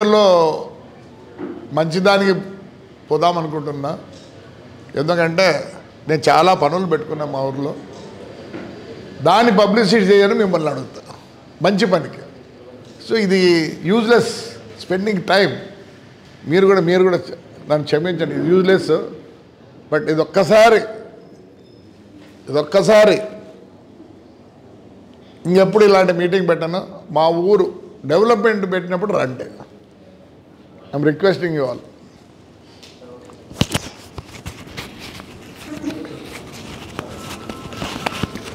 ఫ్యూచర్లో మంచిదానికి పోదామనుకుంటున్నా. ఎందుకంటే నేను చాలా పనులు పెట్టుకున్నా మా ఊర్లో, దాన్ని పబ్లిసిటీ చేయని మిమ్మల్ని అడుగుతా మంచి పనికి. సో ఇది యూజ్లెస్ స్పెండింగ్ టైం. మీరు కూడా నన్ను క్షమించండి, ఇది యూజ్లెస్. బట్ ఇదొక్కసారి ఇంకెప్పుడు ఇలాంటి మీటింగ్ పెట్టాను. మా ఊరు డెవలప్మెంట్ పెట్టినప్పుడు రండి. I'm requesting you all.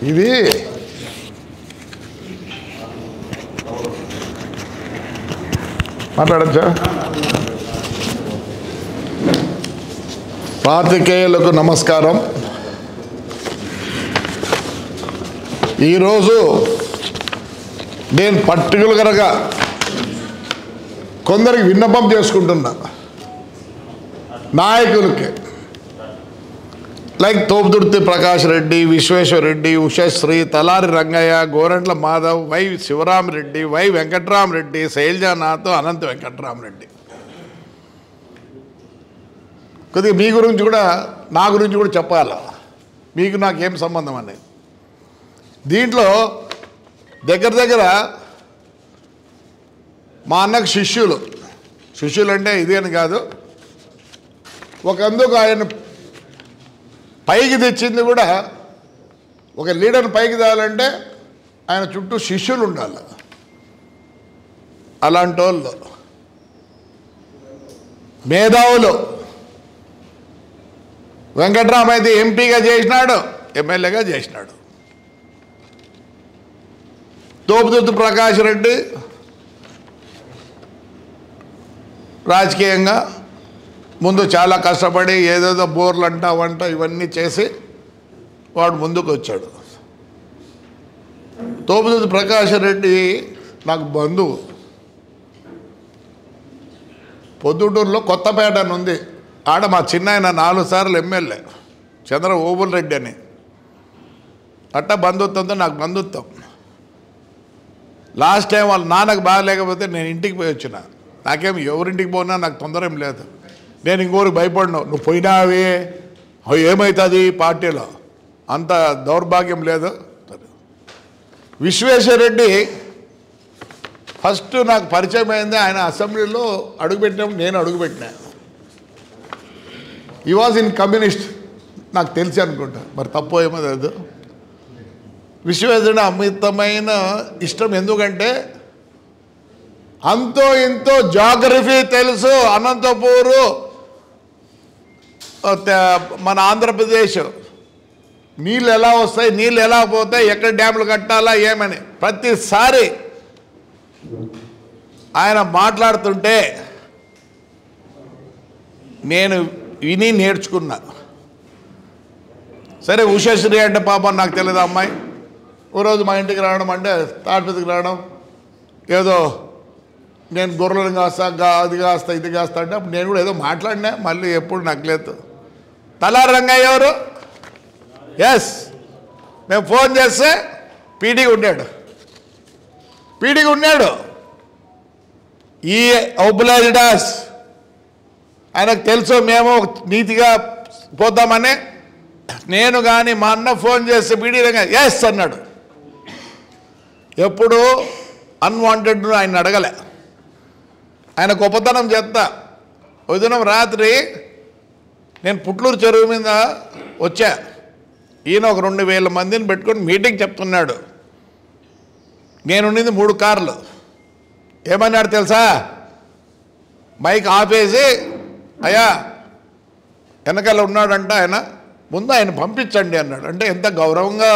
ఇది మాట్లాడచ్చా? పాత్రికేయులకు నమస్కారం. ఈరోజు నేను పర్టికులర్గా కొందరికి విన్నపం చేసుకుంటున్నా, నాయకులకి. Like Topudurthi Prakash Reddy, Vishweshwarreddy, Ushasri, Talari Rangaiah, Gorantla Madhav, Y Sivaramireddy, Y Venkatramireddy, Sailajanath, Anantha Venkatramireddy. కొద్దిగా మీ గురించి కూడా నా గురించి కూడా చెప్పాలి. మీకు నాకేం సంబంధం అనేది. దీంట్లో దగ్గర మా అన్నకు శిష్యులు అంటే ఇదేని కాదు, ఒకందుకు ఆయన పైకి తెచ్చింది కూడా, ఒక లీడర్ని పైకి తేవాలంటే ఆయన చుట్టూ శిష్యులు ఉండాలి. అలాంటి వాళ్ళు మేధావులు. వెంకట్రామ్ అయితే ఎంపీగా చేసినాడు, ఎమ్మెల్యేగా చేసినాడు. తోపుదుర్తి ప్రకాష్ రెడ్డి రాజకీయంగా ముందు చాలా కష్టపడి ఏదేదో బోర్లు వంట ఇవన్నీ చేసి వాడు ముందుకు వచ్చాడు. తోపుదుర్తి ప్రకాష్ రెడ్డి నాకు బంధువు. పొద్దుటూరులో కొత్తపేట అని ఉంది, ఆడ మా చిన్నాయన 4 సార్లు ఎమ్మెల్యే చంద్ర ఓబుల్ రెడ్డి అని. అట్టా బంధుత్వంతో నాకు బంధుత్వం. లాస్ట్ టైం వాళ్ళ నాన్నకు బాగాలేకపోతే నేను ఇంటికి పోయి వచ్చిన. నాకేం ఎవరింటికి పోయినా నాకు తొందర ఏం లేదు. నేను ఇంకోరికి భయపడినా, నువ్వు పోయినావే ఏమవుతుంది పార్టీలో, అంత దౌర్భాగ్యం లేదు. విశ్వేశ్వరరెడ్డి ఫస్ట్ నాకు పరిచయం అయింది, ఆయన అసెంబ్లీలో అడుగుపెట్టినప్పుడు నేను అడుగుపెట్టినా. ఈ వాజ్ ఇన్ కమ్యూనిస్ట్, నాకు తెలిసి అనుకుంటా, మరి తప్పు ఏమో లేదు. విశ్వేశ్వరుడు అమితమైన ఇష్టం. ఎందుకంటే అంతో ఇంతో జాగ్రఫీ తెలుసు. అనంతపూరు మన ఆంధ్రప్రదేశ్ నీళ్ళు ఎలా వస్తాయి, నీళ్ళు ఎలా పోతాయి, ఎక్కడ డ్యాములు కట్టాలా ఏమని ప్రతిసారి ఆయన మాట్లాడుతుంటే నేను విని నేర్చుకున్నా. సరే ఉషశ్రీ అంటే పాపం నాకు తెలియదు అమ్మాయి. ఓ రోజు మా ఇంటికి రావడం అంటే తాడిపత్రికి రావడం, ఏదో నేను గొర్రెలను కాస్తా, అది కాస్తా ఇది కాస్తా అంటే అప్పుడు నేను కూడా ఏదో మాట్లాడినా. మళ్ళీ ఎప్పుడు నాకు లేదు. తలారి రంగయ్య ఎవరు? ఎస్, మేము ఫోన్ చేస్తే పీడీగా ఉన్నాడు. ఈ ఒబ్లైజ్డాస్ ఆయనకు తెలుసు మేము నీతిగా పోతామని. నేను కానీ మా అన్న ఫోన్ చేస్తే పీడీ రంగయ్య ఎస్ అన్నాడు. ఎప్పుడు అన్వాంటెడ్ ఆయన అడగలే. ఆయన గొప్పతనం చెప్తా. ఉదయం రాత్రి నేను పుట్లూరు చెరువు మీద వచ్చా. ఈయన ఒక 2000 మందిని పెట్టుకొని మీటింగ్ చెప్తున్నాడు. నేనుండింది 3 కార్లు. ఏమన్నాడు తెలుసా? మైక్ ఆపేసి, అయ్యా వెనకాల ఉన్నాడంట ఆయన, ముందు ఆయన పంపించండి అన్నాడు. అంటే ఎంత గౌరవంగా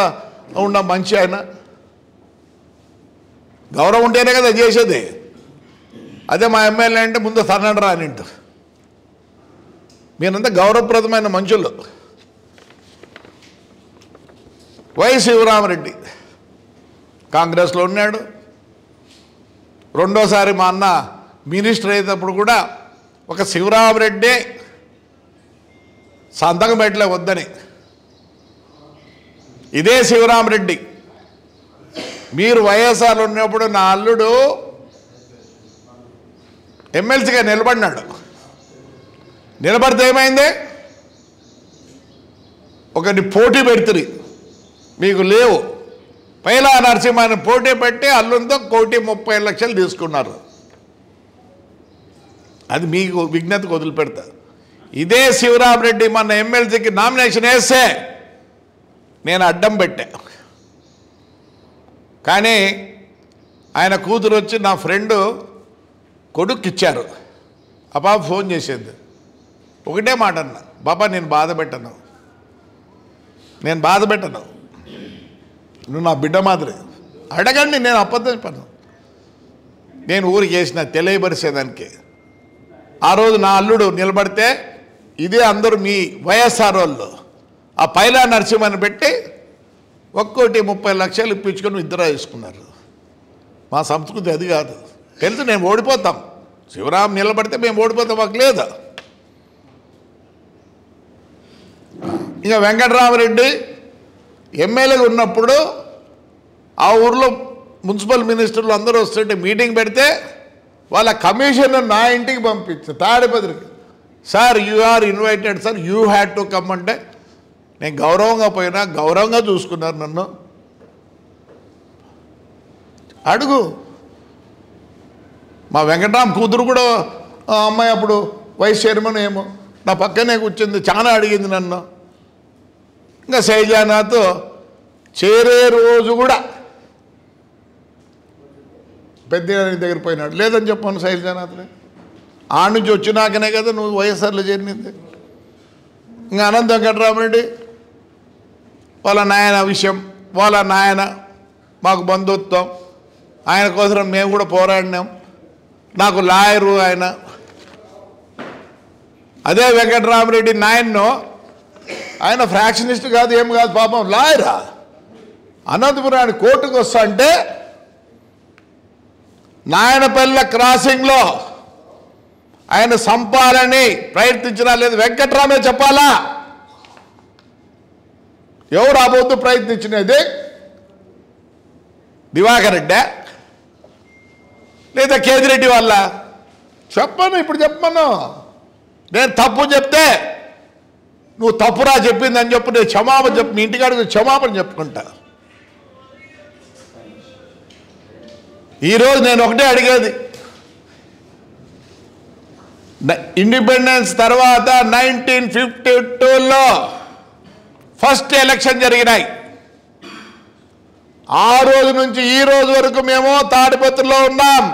ఉన్న మనిషి ఆయన. గౌరవం ఉంటేనే కదా చేసేది. అదే మా ఎమ్మెల్యే అంటే ముందు తనండి రా అనింటు. మీరంతా గౌరవప్రదమైన మనుషులు. వై శివరామరెడ్డి కాంగ్రెస్లో ఉన్నాడు. రెండోసారి మా అన్న మినిస్టర్ అయ్యేటప్పుడు కూడా ఒక శివరామరెడ్డి సంతకం పెట్టలే వద్దని. ఇదే శివరామరెడ్డి మీరు వైఎస్ఆర్ ఉన్నప్పుడు నా అల్లుడు ఎమ్మెల్సీగా నిలబడినాడు. నిలబడితే ఏమైంది? ఒకటి పోటీ పెడుతుంది, మీకు లేవు. పైలా నరసింహాన్ని పోటీ పెట్టి అల్లుంతో 1,30,00,000 తీసుకున్నారు. అది మీకు విజ్ఞతకు వదిలిపెడతా. ఇదే శివరామరెడ్డి మన ఎమ్మెల్సీకి నామినేషన్ వేస్తే నేను అడ్డం పెట్టా. కానీ ఆయన కూతురు వచ్చి నా ఫ్రెండు కొడుకు ఇచ్చారు. ఆ పాప ఫోన్ చేసేది, ఒకటే మాట అన్న, బాబా నేను బాధ పెట్టను, నువ్వు నా బిడ్డ మాదిరి అడగండి, నేను అబద్ధం చెప్పను. నేను ఊరికి వేసిన తెలియపరిచేదానికి. ఆ రోజు నా అల్లుడు నిలబడితే ఇదే అందరూ మీ వైఎస్ఆర్ వాళ్ళు ఆ పైలా నరసింహని పెట్టి 1,30,00,000 ఇప్పించుకొని ఇద్దరు వేసుకున్నారు. మా సంస్కృతి అది కాదు. తెలుసు నేను ఓడిపోతాం, శివరాం నిలబడితే మేము ఓడిపోతాం, మాకు లేదా. ఇంకా వెంకటరామరెడ్డి ఎమ్మెల్యేగా ఉన్నప్పుడు ఆ ఊర్లో మున్సిపల్ మినిస్టర్లు అందరూ వస్తుంటే మీటింగ్ పెడితే వాళ్ళ కమిషన్ నా ఇంటికి పంపించారు తాడిపత్రికి. Sir you are invited sir, you had to come అంటే నేను గౌరవంగా పోయినా, గౌరవంగా చూసుకున్నారు నన్ను. అడుగు. మా వెంకటరామ్ కూతురు కూడా అమ్మాయి అప్పుడు వైస్ చైర్మన్ ఏమో నా పక్కనే కూర్చుంది, చాలా అడిగింది నన్ను. ఇంకా శైలజానాథ్ చేరే రోజు కూడా పెద్ద దగ్గర పోయినాడు. లేదని చెప్పాను శైలజానాథ్ని. ఆ నుంచి వచ్చినాకనే కదా నువ్వు వైఎస్ఆర్లో చేరినది. ఇంకా అనంత వెంకటరామరెడ్డి వాళ్ళ నాయన విషయం, వాళ్ళ నాయన మాకు బంధుత్వం, ఆయన కోసం మేము కూడా పోరాడినాం. నాకు లాయరు ఆయన. అదే వెంకటరామరెడ్డి నాయన్ను, ఆయన ఫ్రాక్షనిస్ట్ కాదు, ఏం కాదు, పాపం లాయరా. అనంతపురాన్ని కోర్టుకు వస్తా అంటే నాయనపల్లి క్రాసింగ్లో ఆయన సంపాలని ప్రయత్నించినా లేదు, వెంకటరామే చెప్పాలా. ఎవరు అబద్ధు ప్రయత్నించినది? దివాకర్ రెడ్డి లేదా కేదిరెడ్డి వల్ల? చెప్పను, ఇప్పుడు చెప్పను. నేను తప్పు చెప్తే నువ్వు తప్పురా చెప్పిందని చెప్పు, నేను క్షమాపణ చెప్పు, మీ ఇంటికాడికి క్షమాపణ చెప్పుకుంటా. ఈరోజు నేను ఒకటే అడిగేది, ఇండిపెండెన్స్ తర్వాత 1952లో ఫస్ట్ ఎలక్షన్ జరిగినాయి. ఆ రోజు నుంచి ఈ రోజు వరకు మేము తాడిపత్రిలో ఉన్నాం.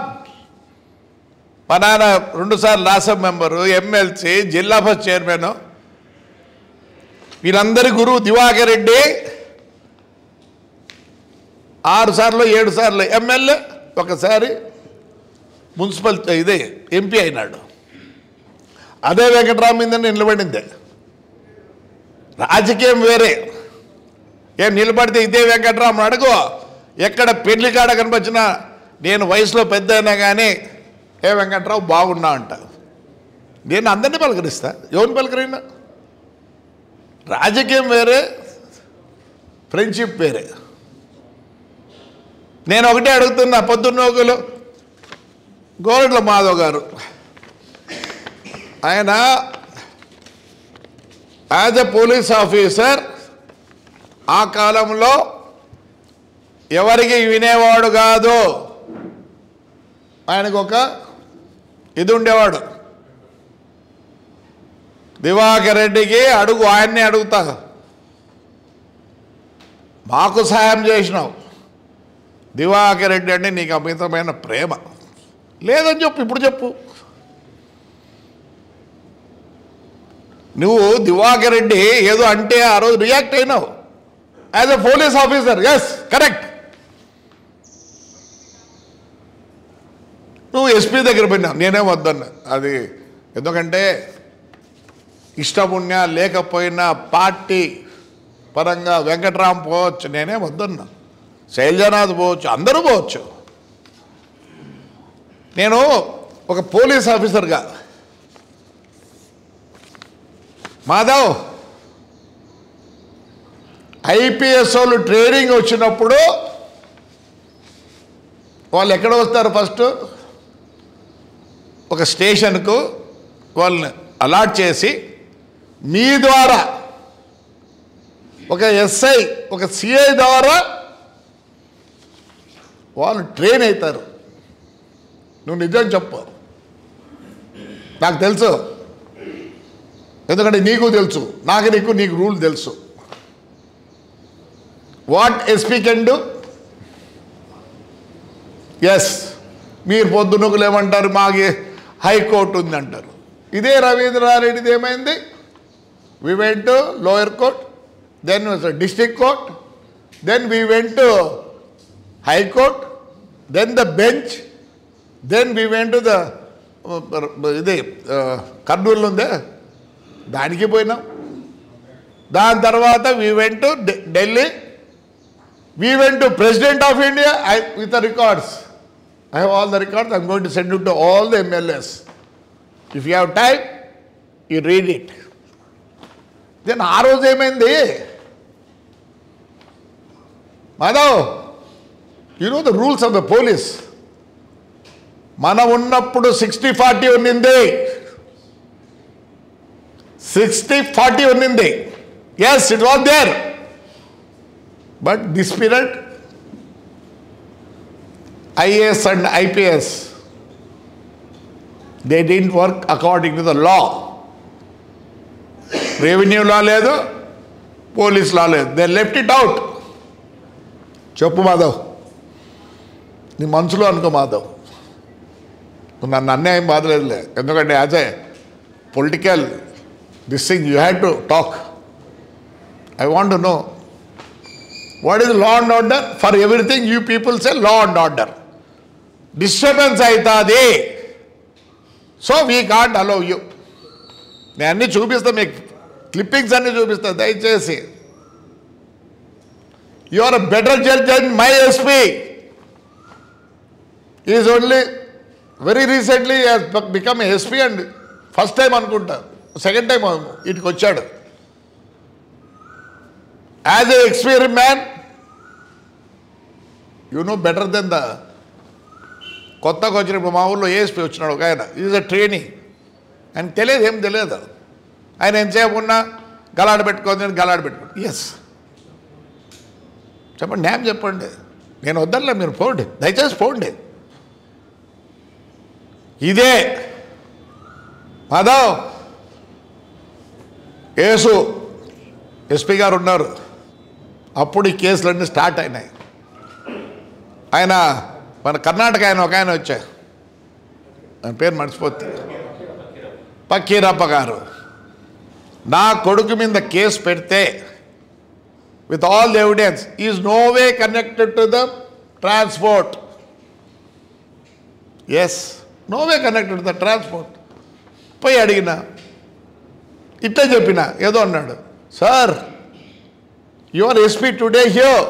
మా నాన్న 2 సార్లు రాజ్యసభ మెంబరు, ఎమ్మెల్సీ, జిల్లా పరిషత్ చైర్మన్. వీరందరి గురువు దివాకర్ రెడ్డి 6 సార్లు 7 సార్లు ఎమ్మెల్యే, ఒకసారి మున్సిపల్ ఇదే ఎంపీ అయినాడు. అదే వెంకటరామ మీద నిలబడిందే. రాజకీయం వేరే. ఏం నిలబడితే ఇదే వెంకటరామ అడుగు, ఎక్కడ పెళ్లి కాడ కనిపించినా నేను వయసులో పెద్ద అయినా కానీ ఏ వెంకట్రావు బాగున్నా అంట. నేను అందరినీ పలకరిస్తా, ఎవరిని పలకరైనా. రాజకీయం వేరే, ఫ్రెండ్షిప్ వేరే. నేను ఒకటే అడుగుతున్నా, పొద్దున్నోకులు గోరెడ్ల మాధవ్ గారు, ఆయన యాజ్ ఎ పోలీస్ ఆఫీసర్ ఆ కాలంలో ఎవరికి వినేవాడు కాదు. ఆయనకు ఒక ఇది ఉండేవాడు. దివాకర్ రెడ్డికి అడుగు, ఆయన్ని అడుగుతా, మాకు సహాయం చేసినావు, దివాకర్ రెడ్డి అంటే నీకు అమితమైన ప్రేమ లేదని చెప్పు, ఇప్పుడు చెప్పు. నువ్వు దివాకర్ రెడ్డి ఏదో అంటే ఆ రోజు రియాక్ట్ అయినావు as a police officer. Yes, correct. నువ్వు ఎస్పీ దగ్గర పోయినావు, నేనే వద్దన్నా. అది ఎందుకంటే ఇష్టమున్నా లేకపోయినా పార్టీ పరంగా వెంకటరామ్ పోవచ్చు, నేనే వద్దన్నా. శైలజానాథ్ పోవచ్చు, అందరూ పోవచ్చు. నేను ఒక పోలీస్ ఆఫీసర్గా మాధవ్ ఐపీఎస్ వాళ్ళు ట్రైనింగ్ వచ్చినప్పుడు వాళ్ళు ఎక్కడ వస్తారు? ఫస్ట్ ఒక స్టేషన్కు వాళ్ళని అలాట్ చేసి మీ ద్వారా ఒక ఎస్ఐ ఒక సిఐ ద్వారా వాళ్ళు ట్రైన్ అవుతారు. నువ్వు నిజం చెప్పు, నాకు తెలుసు, ఎందుకంటే నీకు తెలుసు, నీకు రూల్ తెలుసు. What SP can do? Yes, మీరు పొద్దున్నకులు ఏమంటారు, మాకు హైకోర్టు ఉంది అంటారు. ఇదే రవీంద్రారెడ్డిది ఏమైంది? We went to lower court, then district court, then we went to high court, then the bench, then we went to the ఇది కర్నూలు ఉందే దానికి పోయినాం. దాని తర్వాత we went to Delhi, we went to president of India with the records. I have all the records. I'm going to send it to all the MLAs. If you have time, you read it. Then ఆ రోజు ఏమైంది? Madhav, you know the rules of the police. మనం ఉన్నప్పుడు 60-40 ఉన్నింది. 60-40 ఉన్నింది. Yes, it was there. But this period, IAS and IPS, they didn't work according to the law. Revenue law ledu, police law ledu. They left it out. చెప్పు మాధవ్, నీ మనసులో అనుకో మాధవ్, నన్ను అన్యాయం బాధలేదులే, ఎందుకంటే as a political this thing you had to talk. I want to know what is law and order. For everything you people say law and order. Disturbance aitadi, so we can't allow you. నేను అన్నీ చూపిస్తాను, మీకు clippings అన్నీ చూపిస్తాను దయచేసి. You are a better judge than my SP. He is only very recently has become a SP and first time అనుకుంటా, second time ఇటుకు వచ్చాడు. As an experienced man, you know better than the కొత్తగా వచ్చినప్పుడు మా ఊళ్ళో ASP వచ్చినాడు ఒక ఆయన, is a training, ఆయన తెలియదు, ఏం తెలియదు. ఆయన ఎంతసేపు ఉన్నా గలాడ పెట్టుకోండి. ఎస్, చెప్పండి, న్యాయం చెప్పండి, నేను వద్దలే, మీరు పోండి, దయచేసి పోండి. ఇదే మాధవ్, యేసు ఎస్పీ గారు ఉన్నారు, అప్పుడు ఈ కేసులన్నీ స్టార్ట్ అయినాయి. ఆయన మన కర్ణాటక ఆయన ఒక ఆయన వచ్చారు, ఆయన పేరు మర్చిపోతే, పక్కీరప్ప గారు. నా కొడుకు మీద కేసు పెడితే with all the evidence, is no way connected to the transport. Yes, no way connected to the transport. పోయి అడిగిన, ఇట్లా చెప్పిన, ఏదో అన్నాడు, sir your SP today here,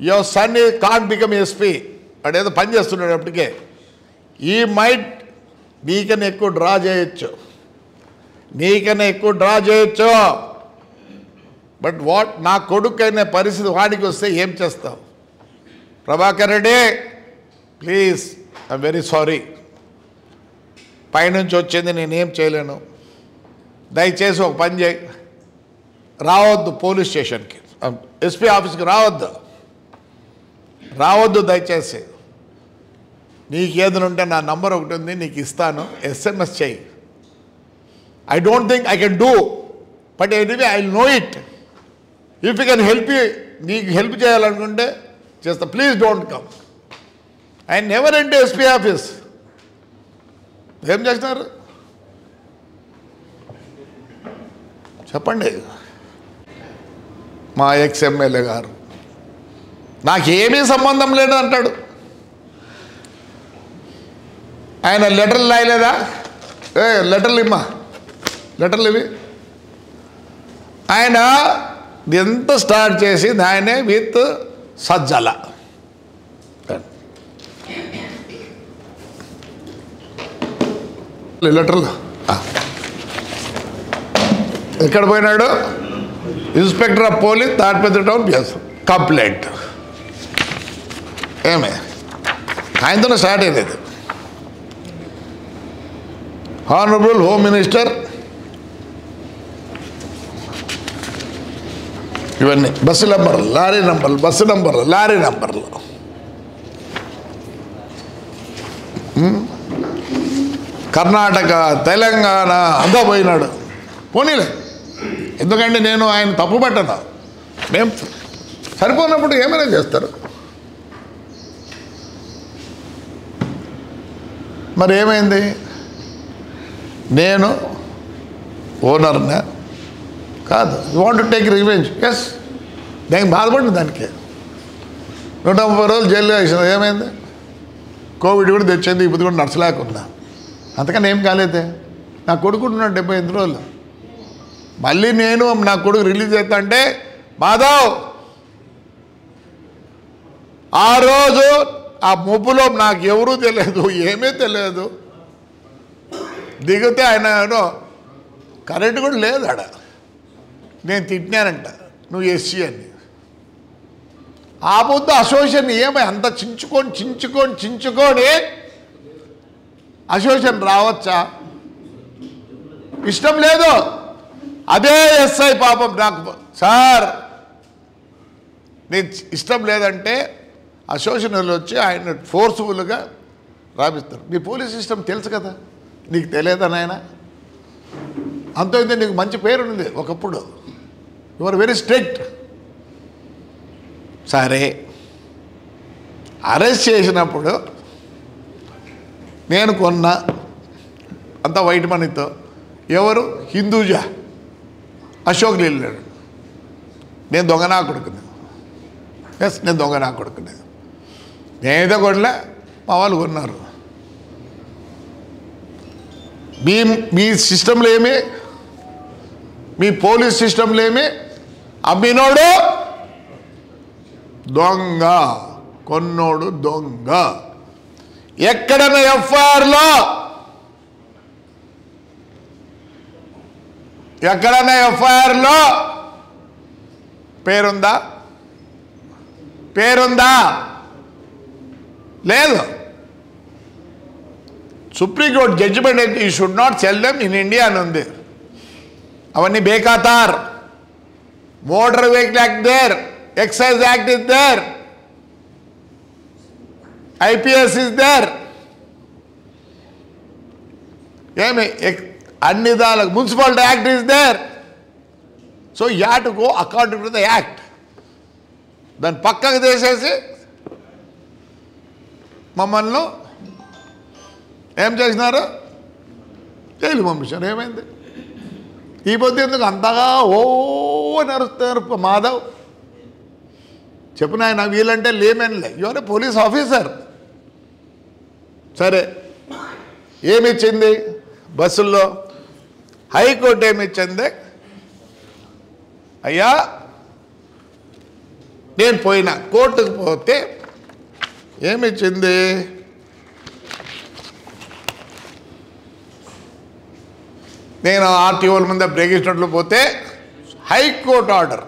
your son can't become SP. వాడేదో పని చేస్తున్నాడు అప్పటికే. ఈ మైట్ నీకన్నా ఎక్కువ డ్రా చేయొచ్చు, బట్ వాట్ నా కొడుకు అయిన పరిస్థితి వాడికి వస్తే ఏం చేస్తావు? Prabhakar Reddy, please, I'm very sorry, పైనుంచి వచ్చింది, నేనేం చేయలేను, దయచేసి ఒక పని చేయి, రావద్దు పోలీస్ స్టేషన్కి, ఎస్పీ ఆఫీస్కి రావద్దు దయచేసి. నీకు ఏదైనా ఉంటే నా నంబర్ ఒకటి ఉంది, నీకు ఇస్తాను, SMS చేయి. I don't think I can do, but anyway I know it. If you can help you, నీకు హెల్ప్ చేయాలనుకుంటే చేస్తా, please don't come. I never went SP office. ఏం చేస్తున్నారు చెప్పండి. మా ఎక్స్-MLA గారు నాకేమీ సంబంధం లేదు అంటాడు. ఆయన లెటర్లు రాయలేదా? లెటర్లు ఇమ్మా, లెటర్లు ఇవి. ఆయన ఎంత స్టార్ట్ చేసింది ఆయనే విత్ సజ్జల. లెటర్లు ఎక్కడ పోయినాడు? Inspector of police Tadipatri town complaint. ఏమే ఆయనతోనే స్టార్ట్ అయ్యేది. హానరబుల్ హోమ్ మినిస్టర్ ఇవన్నీ బస్సు నంబర్లు, లారీ నంబర్లు, బస్సు నంబర్లు, లారీ నంబర్లు. కర్ణాటక, తెలంగాణ అంతా పోయినాడు. పోనీలే, ఎందుకంటే నేను ఆయన తప్పు పట్టను. మేము సరిపోయినప్పుడు ఏమైనా చేస్తారు. మరి ఏమైంది? నేను ఓనర్నే కాదు, you want to take revenge. Yes, దానికి బాధపడింది. దానికి 130 రోజులు జైల్లో వేసిన. ఏమైంది? కోవిడ్ కూడా తెచ్చింది, ఇప్పుడు కూడా నడచలేకున్నా. అంతకని ఏం కాలేదే. నా కొడుకుంటున్నాడు 78 రోజులు. మళ్ళీ నేను నా కొడుకు రిలీజ్ చేస్తా అంటే, మాధవ్ ఆ రోజు ఆ ముప్పులో నాకు ఎవరూ తెలియదు, ఏమీ తెలియదు. దిగితే ఆయన కరెంటు కూడా లేదు ఆడ. నేను తిట్టినానంట, నువ్వు ఎస్సీ అని. ఆ పొద్దు అసోసియేషన్ ఏమై అంత చించుకొని అసోసియేషన్ రావచ్చా? ఇష్టం లేదు. అదే ఎస్ఐ పాపం నాకు, సార్ నేను ఇష్టం లేదంటే అసోసియేషన్లు వచ్చి ఆయన ఫోర్స్ఫుల్గా రాపిస్తారు. మీ పోలీస్ సిస్టమ్ తెలుసు కదా, నీకు తెలియదా నాయన? అంత అయితే నీకు మంచి పేరు ఉంది ఒకప్పుడు. You are very strict. సరే, అరెస్ట్ చేసినప్పుడు నేను కొన్నా అంత వైట్ మనీతో. ఎవరు? హిందూజా అశోక్ వెళ్ళాడు. నేను దొంగనా కొడుకునే. ఎస్, నేను దొంగనా కొడుకునే. నేనైతే కొనలే, మా వాళ్ళు కొన్నారు. మీ సిస్టంలో ఏమి, మీ పోలీస్ సిస్టంలో ఏమి, అమ్మినోడు దొంగ, కొన్నోడు దొంగ. ఎక్కడైనా ఎఫ్ఐఆర్లో పేరుందా? లేదు. సుప్రీంకోర్టు జడ్జిమెంట్ అయితే you should not sell them in India అని ఉంది. అవన్నీ బేఖాతార్. Motor vehicle act there, excise act is there, IPS is there. ఏమి అన్ని దానికి municipality act is there. So you have to go according to the act. దాన్ని పక్కకు తీసేసి మమ్మల్ని ఏం చేసినారు? జైలు పంపించారు. ఏమైంది? ఈ పొద్దు ఎందుకు అంతగా నరుస్తున్నారు? మాధవ్ చెప్పిన ఆయన వీళ్ళంటే లేమేనలే. You are a police officer. సరే, ఏమిచ్చింది బస్సుల్లో? హైకోర్టు ఏమిచ్చింది? అయ్యా నేను పోయినా కోర్టుకు పోతే ఏమిచ్చింది? నేను ఆర్టీఓల మీద బ్రేక్ ఇచ్చినట్లు పోతే హైకోర్టు ఆర్డర్,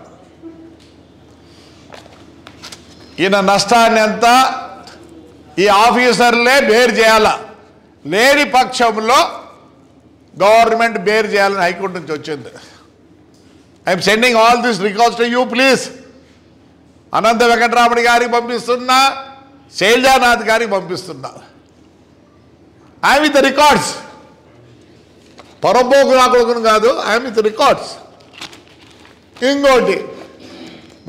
ఈయన నష్టాన్ని అంతా ఈ ఆఫీసర్లే బేర్ చేయాల, లేని పక్షంలో గవర్నమెంట్ బేర్ చేయాలని హైకోర్టు నుంచి వచ్చింది. I'm sending all this records to you please. Anantha Venkataramani గారికి పంపిస్తున్నా, శైలజానాథ్ గారికి పంపిస్తున్నా. I'm with the records. పొరపోకు నా కొడుకును కాదు, ఐఎమ్ విత్ రికార్డ్స్. ఇంకోటి,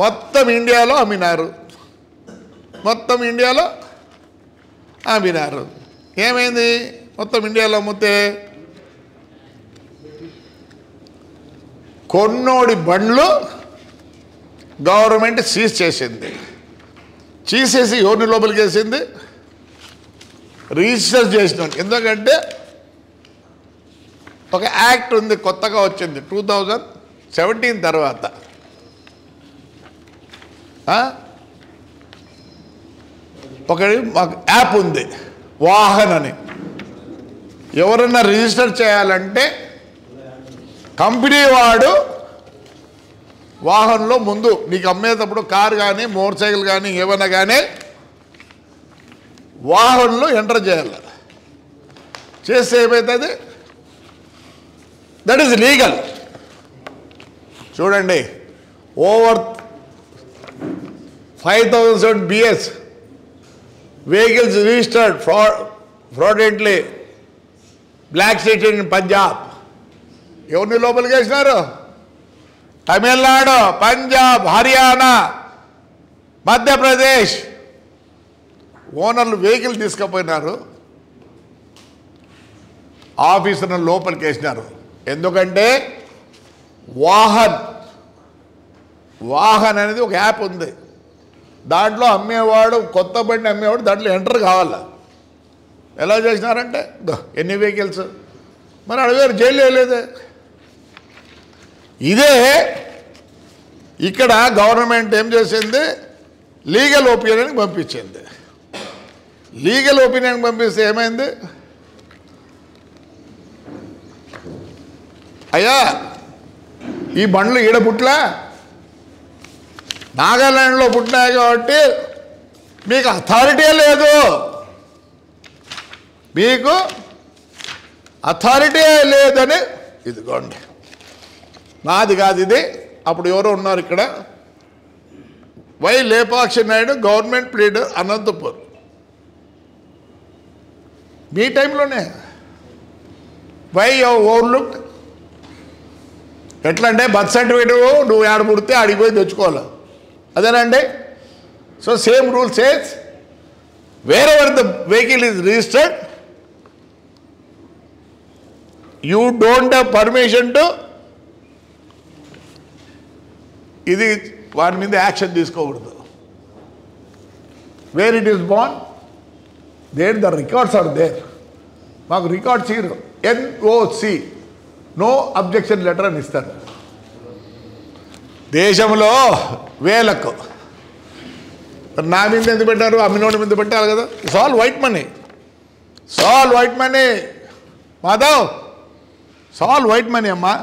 మొత్తం ఇండియాలో అమ్మినారు. ఏమైంది? మొత్తం ఇండియాలో అమ్మితే కొన్నోడి బండ్లు గవర్నమెంట్ సీజ్ చేసింది. చేసేసి ఎవరిని లోపలికి వేసింది? రిజిస్టర్ చేసిన. ఎందుకంటే ఒక యాక్ట్ ఉంది, కొత్తగా వచ్చింది 2017 తర్వాత. ఒకటి మాకు యాప్ ఉంది, వాహన్ అని. ఎవరన్నా రిజిస్టర్ చేయాలంటే కంపెనీ వాడు వాహనంలో ముందు నీకు అమ్మేటప్పుడు కారు కానీ మోటార్ సైకిల్ కానీ ఏమైనా కానీ వాహనంలో ఎంటర్ చేయాలి. చేస్తే ఏమవుతుంది? That is legal. చూడండి, over 5,000 BS vehicles registered fraudulently, black state in Punjab. ఎవరిని లోపలికి వేసినారు? తమిళనాడు, పంజాబ్, హర్యానా, మధ్యప్రదేశ్ ఓనర్లు వెహికల్ తీసుకుపోయినారు, ఆఫీసర్ను లోపలికి వేసినారు. ఎందుకంటే వాహన్ అనేది ఒక యాప్ ఉంది, దాంట్లో అమ్మేవాడు, కొత్త బండి అమ్మేవాడు దాంట్లో ఎంటర్ కావాల. ఎలా చేసినారంటే ఎన్ని వెహికల్స్, మరి అడిగారు, జైలు వేయలేదే. ఇదే ఇక్కడ గవర్నమెంట్ ఏం చేసింది, లీగల్ ఒపీనియన్కి పంపించింది. లీగల్ ఒపీనియన్కి పంపిస్తే ఏమైంది, అయ్యా ఈ బండ్లు ఈడ పుట్లా, నాగాలాండ్లో పుట్టినాయి కాబట్టి మీకు అథారిటీ లేదు, మీకు అథారిటీ లేదని, ఇదిగోండి నాది కాదు ఇది. అప్పుడు ఎవరో ఉన్నారు ఇక్కడ, Y Lepakshi Naidu, government pleader, Anantapur. మీ టైంలోనే వై ఓవర్లుక్డ్. ఎట్లా అంటే బర్త్ సర్టిఫికేట్ నువ్వు ఆడ పుడితే ఆడికి పోయి తెచ్చుకోవాలి, అదేనండి. So same rule says wherever the vehicle is registered, you don't have permission to, ఇది వారి మీద యాక్షన్ తీసుకోకూడదు. Where it is ban, there the records are there. మాకు రికార్డ్స్ ఇరు, NOC, నో అబ్జెక్షన్ లెటర్ అని ఇస్తారు. దేశంలో వేలకు, నా మీద ఎందుకు పెట్టారు, అమ్మినోడి మీద పెట్టాలి కదా. ఇట్స్ ఆల్ వైట్ మనీ, సాల్ వైట్ మనీ మాధవ్, సాల్ వైట్ మనీ అమ్మా.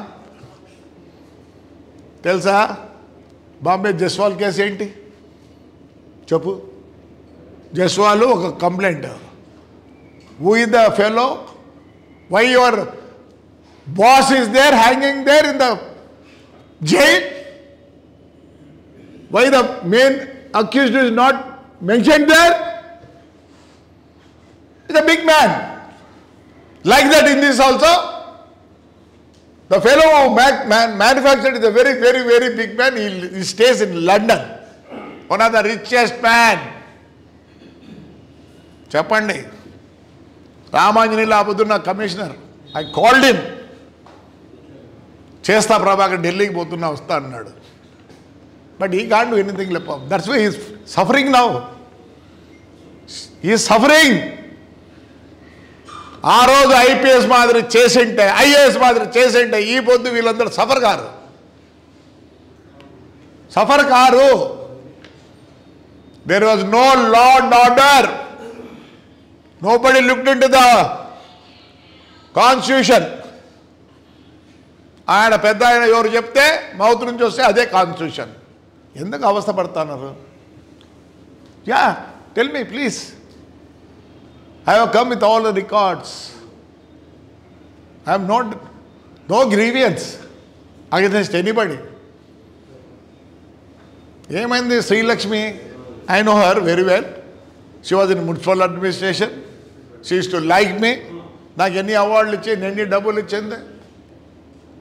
తెలుసా బాంబే జస్వాల్ కేసు ఏంటి చెప్పు. జస్వాల్ ఒక complaint, who is the fellow, why your boss is there, hanging there in the jail, why the main accused is not mentioned there? He's a big man. Like that in this also, the fellow who manufactured is a very, very, very big man. He stays in London, one of the richest man. చెప్పండి, రామాంజనేయులు అబుదున్న commissioner, I called him, చేస్తా ప్రభాకర్, ఢిల్లీకి పోతున్నా వస్తా అన్నాడు. But he can't do anything. That's why he is suffering now. He is suffering. ఆ రోజు IPS మాదిరి చేసింటే, IAS మాదిరి చేసింటే ఈ పొద్దు వీళ్ళందరూ suffer car. There was no law and order. Nobody looked into the constitution. ఆయన పెద్ద ఆయన ఎవరు చెప్తే మౌత్ నుంచి వస్తే అదే కాన్స్టిట్యూషన్. ఎందుకు అవస్థ పడుతున్నారు? Yeah, tell me please. I have come with all the records. I have no grievance against anybody. ఏమైంది Srilakshmi? I know her very well. She was in municipal administration. She used to like me. నాకు ఎన్ని అవార్డులు ఇచ్చింది, ఎన్ని డబ్బులు ఇచ్చింది.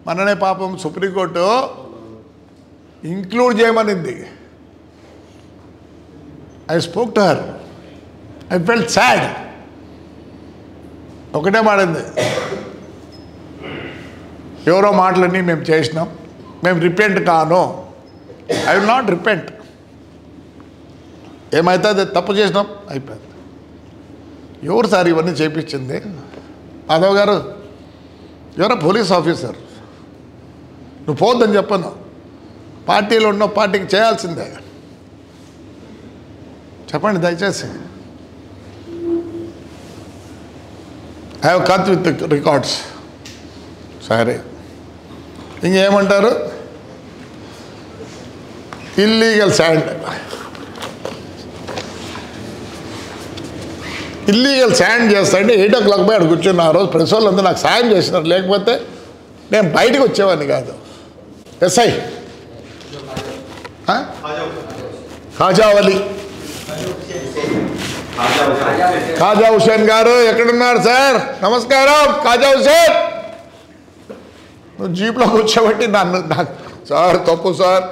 మననే పాపం సుప్రీంకోర్టు ఇంక్లూడ్ చేయమనింది. I spoke to her. I felt sad. ఒకటే మాడింది, ఎవరో మాటలన్నీ మేము చేసినాం, మేము రిపెంట్ కాను. I will not repent. ఏమైతే తప్పు చేసినాం, అయిపోయింది. ఎవరు సార్ ఇవన్నీ చేయించింది? మాధవ్ గారు ఎవరో పోలీస్ ఆఫీసర్. నువ్వు పోద్దని చెప్పను, పార్టీలో ఉన్న పార్టీకి చేయాల్సిందే. చెప్పండి దయచేసి. I have cut with records. సరే, ఇంకేమంటారు? Illegal sand. ఇల్లీగల్ శాండ్ చేస్తాంటే 8 o'clock పోయి అక్కడ కూర్చున్న. ఆ రోజు ప్రెస్ వాళ్ళందరూ నాకు సాయం చేసినారు, లేకపోతే నేను బయటకు వచ్చేవాడిని కాదు. ఎస్ఐ ఖాజావలి ఖాజా హుసేన్ గారు ఎక్కడున్నారు సార్? నమస్కారం ఖాజా హుసేన్. నువ్వు జీప్లో కూర్చోబట్టి నాకు సార్ తప్పు సార్,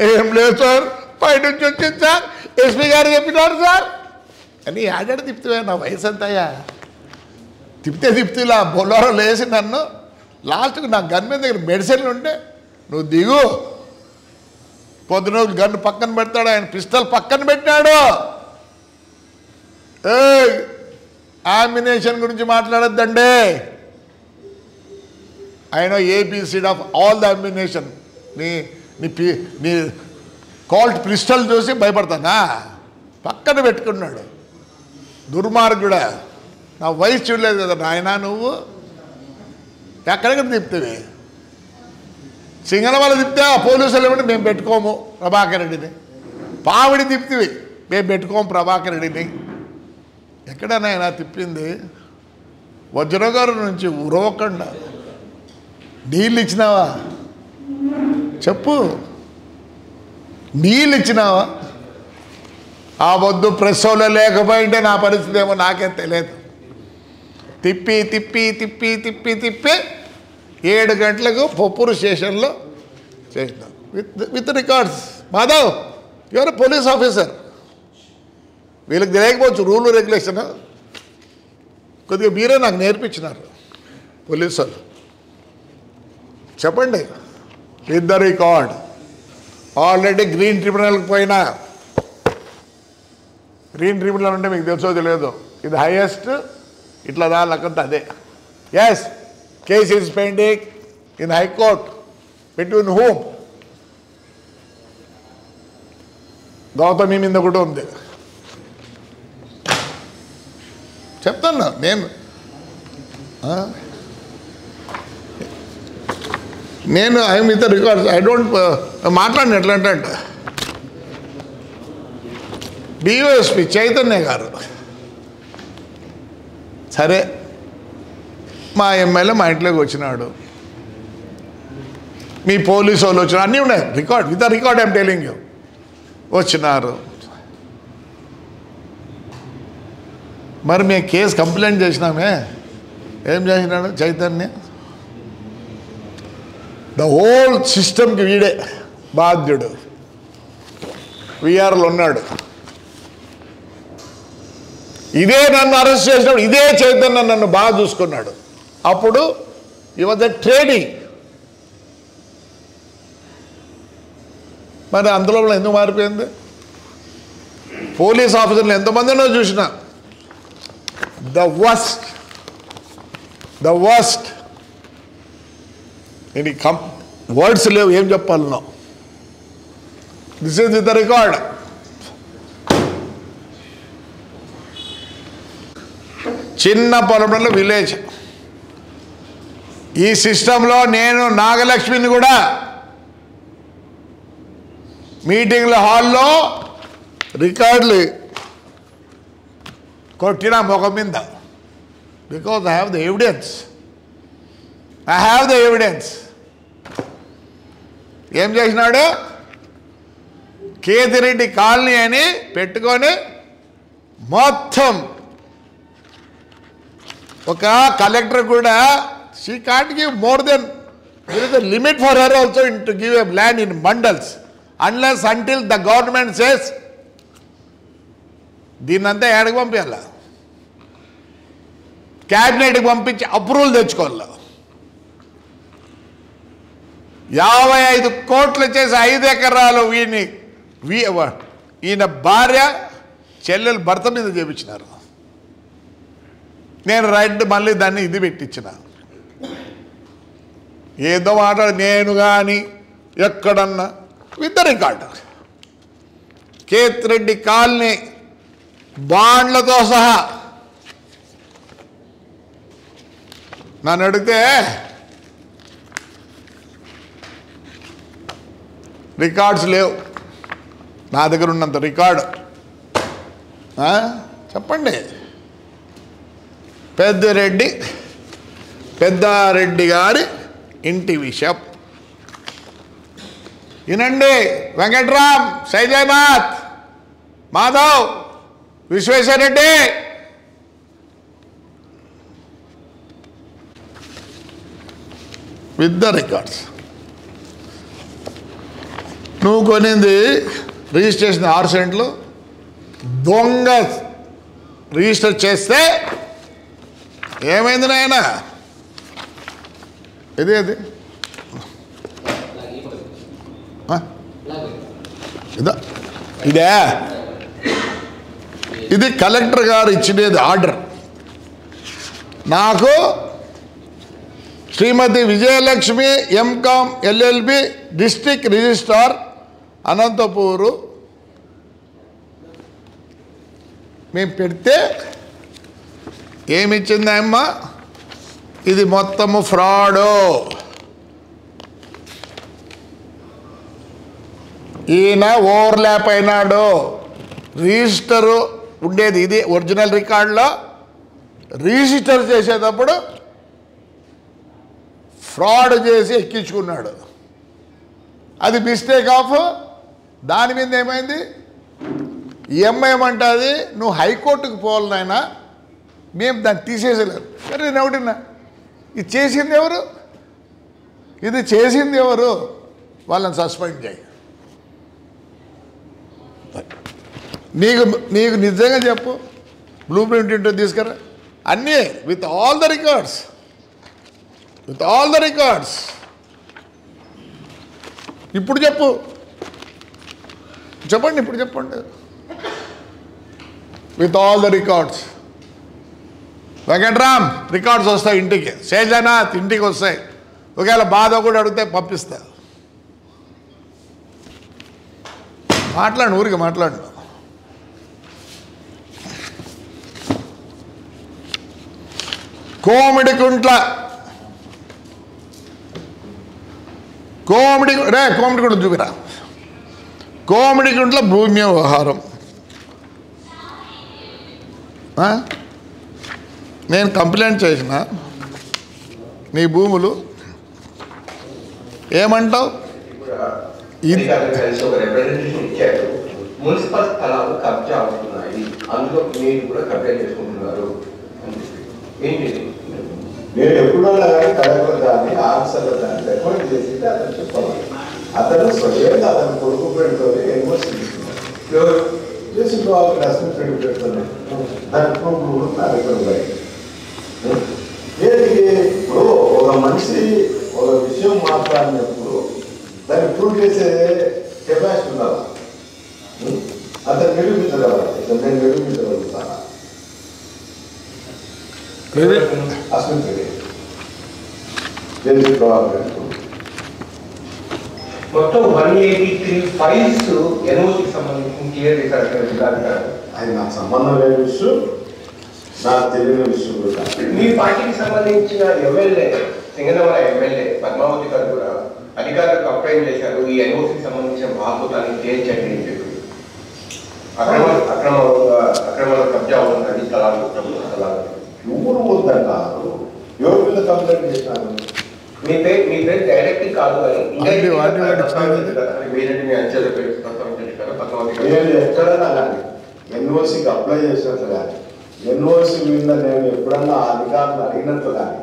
ఏం లేదు సార్, బయట నుంచి వచ్చింది సార్, ఎస్పీ గారు చెప్పినారు సార్ అని ఆడాడు. తిప్పుతావే, నా వయసు అంతయ్యా, తిప్పితే బొల్లారో లేసి నన్ను లాస్ట్కి నా గన్ మీద దగ్గర మెడిసిన్లు ఉంటే నువ్వు దిగు, పొద్దున గన్ను పక్కన పెడతాడు, ఆయన పిస్టల్ పక్కన పెట్టాడు. ఆంబినేషన్ గురించి మాట్లాడొద్దండి. I know A B C D of all the ambition. నీ కాల్ట్ పిస్టల్ చూసి భయపడతానా? పక్కన పెట్టుకున్నాడు దుర్మార్గుడా. నా వయసు చూడలేదు కదా నాయన, నువ్వు ఎక్కడికి తిప్పుతావి? సింగనమల తిప్పితే ఆ పోలీసులు ఏమంటే మేము పెట్టుకోము ప్రభాకర్ రెడ్డిని. పావిడి తిప్పివి, మేము పెట్టుకోము ప్రభాకర్ రెడ్డిని. ఎక్కడనైనా తిప్పింది వజ్రగారు నుంచి ఉరవకుండా నీళ్ళు ఇచ్చినావా చెప్పు, నీళ్ళు ఇచ్చినావా? ఆ వద్దు ప్రెస్ వాళ్ళు లేకపోయింటే నా పరిస్థితి ఏమో నాకేం తెలియదు. తిప్పి తిప్పి తిప్పి తిప్పి తిప్పి 7 గంటలకు పొప్పూరు స్టేషన్లో చేసినాం with records. Madhav your police officer, వీళ్ళకి తెలియకపోవచ్చు రూల్ రెగ్యులేషన్, కొద్దిగా మీరే నాకు నేర్పించినారు పోలీసు వాళ్ళు. చెప్పండి with the record. Already green ట్రిబ్యునల్కి పోయినా. గ్రీన్ ట్రిబ్యునల్ అంటే మీకు తెలుసో తెలియదు, ఇది హైయెస్ట్, ఇట్లా దానికంతా అదే. Yes, case is pending in high court. Between whom? Gautami మీద కూడా ఉంది. చెప్తాను నేను I'm with records. I don't మాట్లాడిన ఎట్లంటే డిఓఎస్పి చైతన్య గారు సరే మా ఎమ్మెల్యే మా ఇంట్లోకి వచ్చినాడు, మీ పోలీసు వాళ్ళు వచ్చినారు, అన్నీ ఉన్నాయి record, with record I'm telling you. వచ్చినారు, మరి మేము కేసు కంప్లైంట్ చేసినామే. ఏం చేసినాడు చైతన్య? ద హోల్ సిస్టమ్కి వీడే బాధ్యుడు. విఆర్లో ఉన్నాడు. ఇదే నన్ను అరెస్ట్ చేసినప్పుడు ఇదే చైతన్య నన్ను బాగా చూసుకున్నాడు. అప్పుడు ఈ వాజ్ ఎ ట్రేడింగ్. మరి అందులో ఎందుకు మారిపోయింది? పోలీస్ ఆఫీసర్లు ఎంతమందినో చూసిన. ద వర్స్ట్ నేను వర్డ్స్ లేవు, ఏం చెప్పాలనో. This is the record. చిన్న పొలంలో విలేజ్. ఈ సిస్టంలో నేను నాగలక్ష్మిని కూడా మీటింగ్ల హాల్లో రికార్డులు కొట్టిన ముఖం మీద. Because I have the evidence. ఏం చేసినాడు? కేతిరెడ్డి కాలనీ అని పెట్టుకొని మొత్తం ఒక కలెక్టర్ కూడా she can't give more than, there is a limit for her also to give a land in bundles unless until the government says. దీన్నంతా ఏడకి పంపించాల, క్యాబినెట్కి పంపించి అప్రూవల్ తెచ్చుకోవాలి. 55 కోట్లు చేసి 5 ఎకరాలు ఈయన భార్య చెల్లెలు భర్త మీద చేపించినారు. నేను రైట్ మళ్ళీ దాన్ని ఇది పెట్టించిన. ఏదో మాట్లాడు నేను కానీ ఎక్కడన్నా విత్ రికార్డు. కేతిరెడ్డి కాలనీ బాండ్లతో సహా. నన్ను అడిగితే రికార్డ్స్ లేవు, నా దగ్గర ఉన్నంత రికార్డు. చెప్పండి. పెద్దారెడ్డి గారి ఇంటి విషయం. వినండి, Venkatram, Sailajanath, Madhav, Vishweshwarreddy, with the records. నువ్వు కొనింది రిజిస్ట్రేషన్ 6 సెంట్లు, దొంగ రిజిస్టర్ చేస్తే ఏమైంది నాయన? ఇది అది ఇదా ఇదే ఇది కలెక్టర్ గారు ఇచ్చినది ఆర్డర్. నాకు Srimathi Vijayalakshmi M Com LLB district registrar Anantapur మేము పెడితే ఏమిచ్చిందమ్మ? ఇది మొత్తము ఫ్రాడు. ఈయన ఓవర్లాప్ అయినాడు. రిజిస్టరు ఉండేది ఇది ఒరిజినల్ రికార్డులో, రిజిస్టర్ చేసేటప్పుడు ఫ్రాడ్ చేసి ఎక్కించుకున్నాడు. అది మిస్టేక్ ఆఫ్. దాని మీద ఏమైంది? ఏమంటుంది, నువ్వు హైకోర్టుకు పోవాలి నాయనా, మేము దాన్ని తీసేసలేదు. కానీ నేను ఒకటిన్నా, ఇది చేసింది ఎవరు? ఇది చేసింది ఎవరు? వాళ్ళని సస్పెండ్ చేయి. నీకు నీకు నిజంగా చెప్పు, బ్లూ ప్రింట్ ఇంటో తీసుకురా, అన్నీ with all the records, with all the records. ఇప్పుడు చెప్పండి, ఇప్పుడు చెప్పండి, with all the records. Venkatram, records వస్తాయి ఇంటికి. శైలనాథ్, ఇంటికి వస్తాయి. ఒకవేళ బాధ కూడా అడిగితే పంపిస్తా. మాట్లాడు, ఊరికి మాట్లాడు. కోమిడికుంట్ల చూపిరా. కోమిడికుంట్ల భూమి వ్యవహారం. నేను కంప్లైంట్ చేసిన నీ భూములు ఏమంటావు? మున్సిపల్ స్థలాలు కబ్జా అవుతున్నాయి, అందులో మీరు కూడా కబ్జా చేసుకుంటున్నారు. నేను ఎప్పుడో కలెక్టర్ దాన్ని ఆఫీసర్ల దాన్ని రికార్డ్ చేసి అతను చెప్పాలి. అతను స్వయంగా అతను కొడుకు పెడుతుంది ఎన్ఓసి చేసి డస్ట్బిన్ పెట్టి పెడుతున్నాయి. దాని ప్రూఫ్ నా దగ్గర ఉన్నాయి. ఇప్పుడు ఒక మనిషి ఒక విషయం మాట్లాడినప్పుడు దాన్ని ప్రూవ్ చేసే కెపాసిటీ ఉండాలి. అతను నిరూపించగలరా? ఇతను నేను నిరూపించగలుగుతానా? మొత్తం 183 ఫైల్స్ ఎన్ఓసికి సంబంధించి క్లియర్ చేశారు. అది నాకు సంబంధం లేని విషయం, నాకు తెలియని విషయం కూడా. మీ పార్టీకి సంబంధించిన ఎమ్మెల్యే, సింగనమల ఎమ్మెల్యే పద్మావతి గారు కూడా అధికారులకు కంప్లైంట్ చేశారు, ఈ ఎన్ఓసికి సంబంధించిన భాగోతాన్ని తేల్చండి అని చెప్పి. అక్రమంగా కబ్జా అవుతుంది స్థలాలు, ప్రభుత్వ స్థలాలు. ఎవరు వద్దంటారు? ఎవరి మీద కంప్లైంట్ చేసినారు? మీ పేరు డైరెక్ట్ కాదు కానీ ఎక్కడైనా కానీ ఎన్ఓసికి అప్లై చేసినట్లు కానీ, ఎన్ఓసి మీద నేను ఎప్పుడన్నా ఆ అధికారులు అడిగినట్లు కానీ,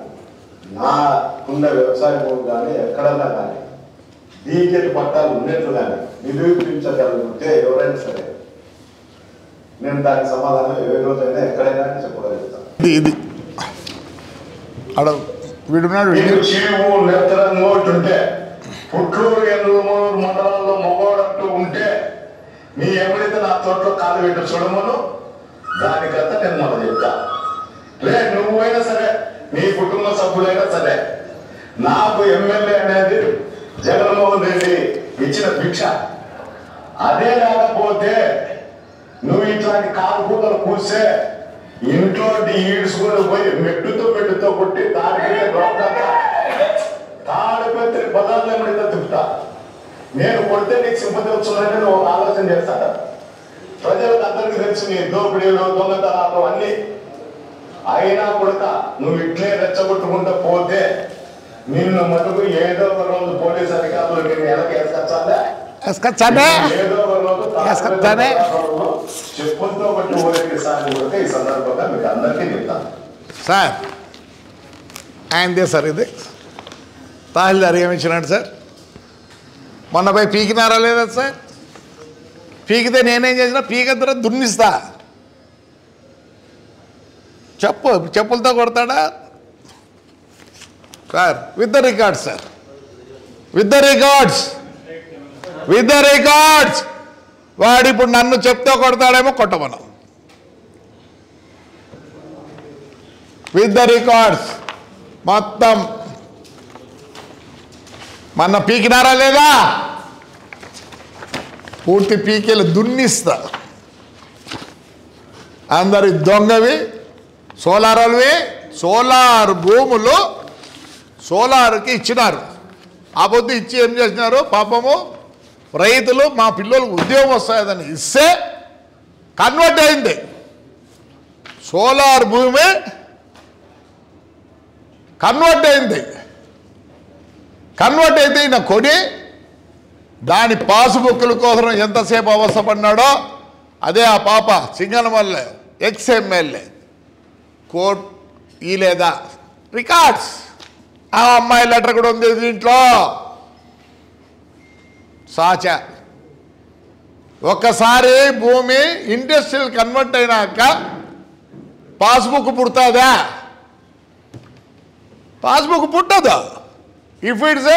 నాకున్న వ్యవసాయ భూమి కానీ ఎక్కడన్నా కానీ డీజెట్ పట్టాలు ఉన్నట్లు కానీ నిరూపించగలిగితే ఎవరైనా సరే నేను దానికి సమాధానం ఏ రోజైనా ఎక్కడైనా చెప్పగలుగుతాను. ఇది వీడున్నాడు. ఉంటే పుట్టూరు ఎన్నూరు మండలంలో మగోడంటూ ఉంటే మీ ఎవరైతే నా తోటలో కాలు పెట్టు చూడమను, దానికంతా నేను మొదలు చెప్తా. నువ్వైనా సరే, నీ కుటుంబ సభ్యులైనా సరే, నాకు ఎమ్మెల్యే అనేది జగన్మోహన్ రెడ్డి ఇచ్చిన భిక్ష. అదే లేకపోతే నువ్వు ఇట్లాంటి కాలు కూతలు కూర్చే ఇంట్లో ఈడ్చుకొని పోయి మెట్టుతో కొట్టి తాడిపెత్తి పదార్థం తిప్పుతా. నేను కొడితే నీకు సింపతి వస్తుందంటే నువ్వు ఒక ఆలోచన చేస్తాడా? ప్రజలకు అందరికీ తెలుసు నీ దోపిడీలు, దొంగతనాలు అన్నీ. అయినా కొడక నువ్వు ఇట్లే రెచ్చగొట్టుకుంటూ పోతే నిన్ను మటుకు ఏదో ఒక రోజు పోలీస్ అధికారులు నేను వెనక వేసుకొచ్చానే ఏదో ఒక రోజు వేసుకొచ్చానే చెప్పులతో బట్టి ఊరేగిస్తానని కూడా ఈ సందర్భంగా మీకు అందరికీ చెప్తాను. సార్ ఆయనదే సార్ ఇది తహసీల్దార్ ఏమిచ్చినాడు సార్ మొన్న పోయి పీకినారా లేదా సార్ పీకితే నేనేం చేసినా పీకిద్దర దున్నిస్తా చెప్పులతో కొడతాడా sir with the records sir with the records వాడు ఇప్పుడు నన్ను చెప్తూ కొడతాడేమో కొట్టమను విత్ ద రికార్డ్స్ మొత్తం మొన్న పీకినారా లేదా పూర్తి పీకేలు దున్నిస్తా అందరి దొంగవి సోలార్వి సోలార్ భూములు సోలార్కి ఇచ్చినారు ఆ పొద్దు ఇచ్చి ఏం చేసినారు పాపము రైతులు మా పిల్లలకు ఉద్యోగం వస్తాయని ఇస్తే కన్వర్ట్ అయింది సోలార్ భూమి కన్వర్ట్ అయితే ఈయన కొని దాని పాస్బుక్ల కోసం ఎంతసేపు అవసరపడినాడో అదే ఆ పాప సింగనమల్లె ఎక్స్ఎమ్మెల్యే కోర్టు ఈ లేదా రికార్డ్స్ ఆ అమ్మాయి లెటర్ కూడా ఉంది దీంట్లో సాచా ఒక్కసారి భూమి ఇండస్ట్రియల్ కన్వర్ట్ అయినాక పాస్బుక్ పుడుతుందా పాస్బుక్ పుట్టదు ఇఫ్ ఇట్స్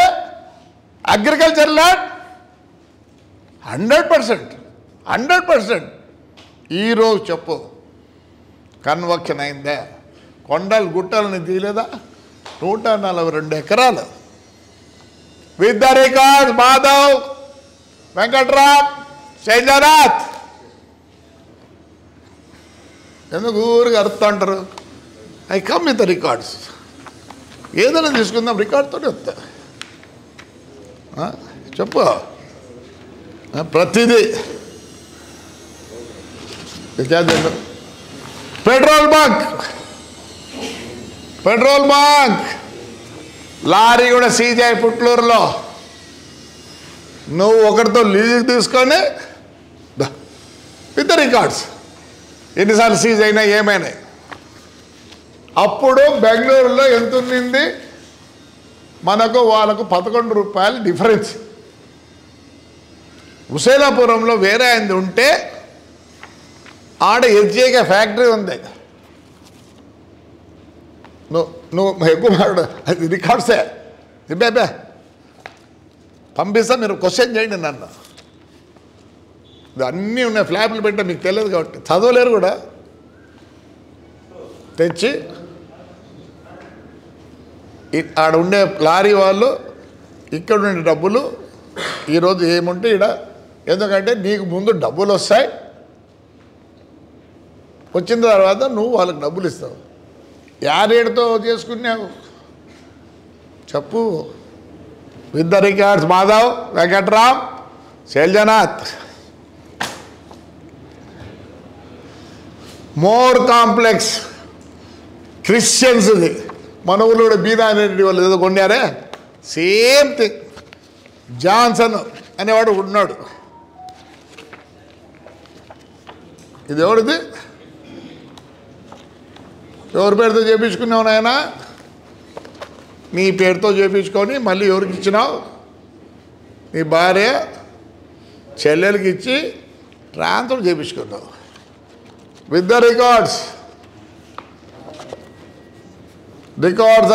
అగ్రికల్చర్ ల్యాండ్ 100% ఈరోజు చెప్పు కన్వర్షన్ అయిందే కొండలు గుట్టలని తీయలేదా 142 ఎకరాలు with the records Madhav Venkatram Shailanath ఎందుకు ఊరికి అరుతుంటారు I come with the records ఏదైనా తీసుకుందాం రికార్డ్తో వస్తా చెప్పు ప్రతిదీ పెట్రోల్ బంక్ లారీ కూడా సీజ్ అయ్యి పుట్లూరులో నువ్వు ఒకరితో లీజుకి తీసుకొని విత్ రికార్డ్స్ ఎన్నిసార్లు సీజ్ అయినా ఏమైనా అప్పుడు బెంగళూరులో ఎంత ఉన్నింది మనకు వాళ్ళకు 11 రూపాయలు డిఫరెన్స్ హుసేనాపురంలో వేరే అయింది ఉంటే ఆడ హెచ్ఏకే ఫ్యాక్టరీ ఉంది నువ్వు ఎక్కువ మాట్లాడు అది రికార్డ్సే బే పంపిస్తా మీరు క్వశ్చన్ చేయండి నన్ను అన్నీ ఉన్నాయి ఫ్లాప్లు పెట్టా మీకు తెలియదు కాబట్టి చదవలేరు కూడా తెచ్చి ఆడ ఉండే లారీ వాళ్ళు ఇక్కడ ఉండే డబ్బులు ఈరోజు ఏముంటే ఇక్కడ ఎందుకంటే నీకు ముందు డబ్బులు వస్తాయి వచ్చిన తర్వాత నువ్వు వాళ్ళకి డబ్బులు ఇస్తావు యారేడుతో చేసుకున్నావు చెప్పు with the records Madhav Venkatram Sailajanath more complex క్రిస్టియన్స్ది మన ఊళ్ళో కూడా బీనారెడ్డి వాళ్ళు ఏదో కొన్నారే సేమ్ థింగ్ జాన్సన్ అనేవాడు ఉన్నాడు ఇది ఎవరిది ఎవరి పేరుతో చేయించుకున్నావు నాయన నీ పేరుతో చేయించుకొని మళ్ళీ ఎవరికి ఇచ్చినావు నీ భార్య చెల్లెలకి ఇచ్చి ట్రాన్స్ఫర్ చేయించుకున్నావు with the records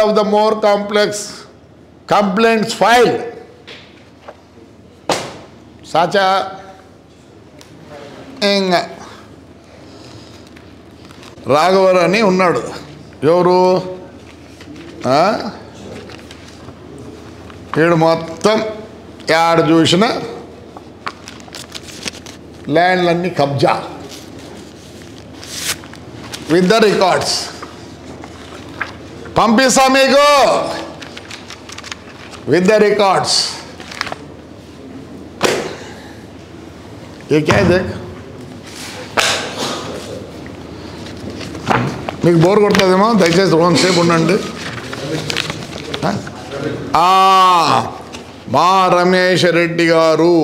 of the more complex complaints file సాచా ఇంకా రాఘవర్ అని ఉన్నాడు ఎవరు వీడు మొత్తం యాడ చూసిన ల్యాండ్లన్నీ కబ్జా విత్ ద రికార్డ్స్ పంపిస్తా మీకు విత్ ద రికార్డ్స్ ఏ క్యా దేఖ్ మీకు బోర్ కొడుతుందేమో దయచేసి కొంతసేపు ఉండండి మా రమేష్ రెడ్డి గారు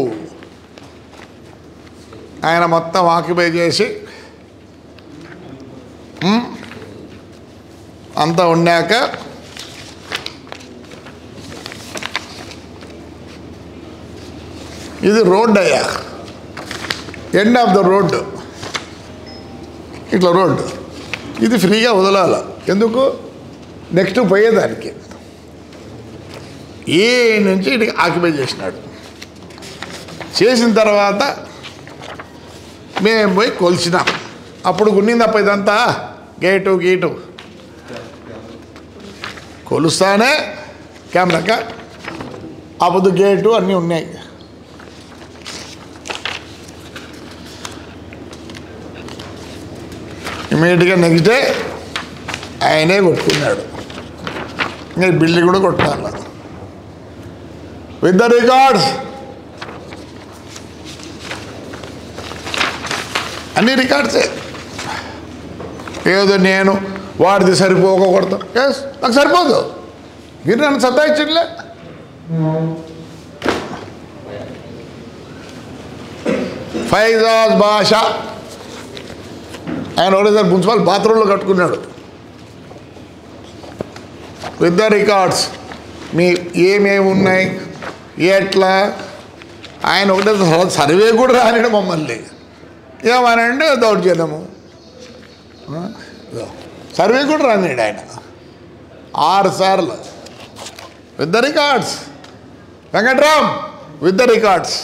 ఆయన మొత్తం ఆక్యుపై చేసి అంతా ఉండాక ఇది రోడ్ అయ్యా, ఎండ్ ఆఫ్ ద రోడ్డు, ఇట్లా రోడ్డు. ఇది ఫ్రీగా వదలాల. ఎందుకు? నెక్స్ట్ పోయేదానికి. ఏ నుంచి ఇటు ఆక్యుపై చేసినాడు. చేసిన తర్వాత మేము పోయి కొలిచినాం. అప్పుడు గున్నిందప్ప ఇదంతా గేటు గీటు కొలుస్తానే కెమెరాక అప్పుడు గేటు అన్నీ ఉన్నాయి. ఇమీడియట్గా నెక్స్ట్ డే ఆయనే కొట్టుకున్నాడు. ఇంకా బిల్లు కూడా కొట్టాలి విత్ ద రికార్డ్స్. అన్ని రికార్డ్సే. ఏదో నేను వాడిది సరిపోకూడదు. ఎస్, నాకు సరిపోదు. మీరు నన్ను సతాయించట్లే. ఫైజాజ్ బాషా ఆయన ఒకటేసారి మున్సిపల్ బాత్రూంలో కట్టుకున్నాడు విత్ ద రికార్డ్స్. మీ ఏమేమి ఉన్నాయి ఎట్లా. ఆయన ఒకటే సర్వే కూడా రానిడు మమ్మల్ని. ఏమనండి దౌర్జన్యము. సర్వే కూడా రానిడు ఆయన 6 సార్లు with the records. Venkatram with the records.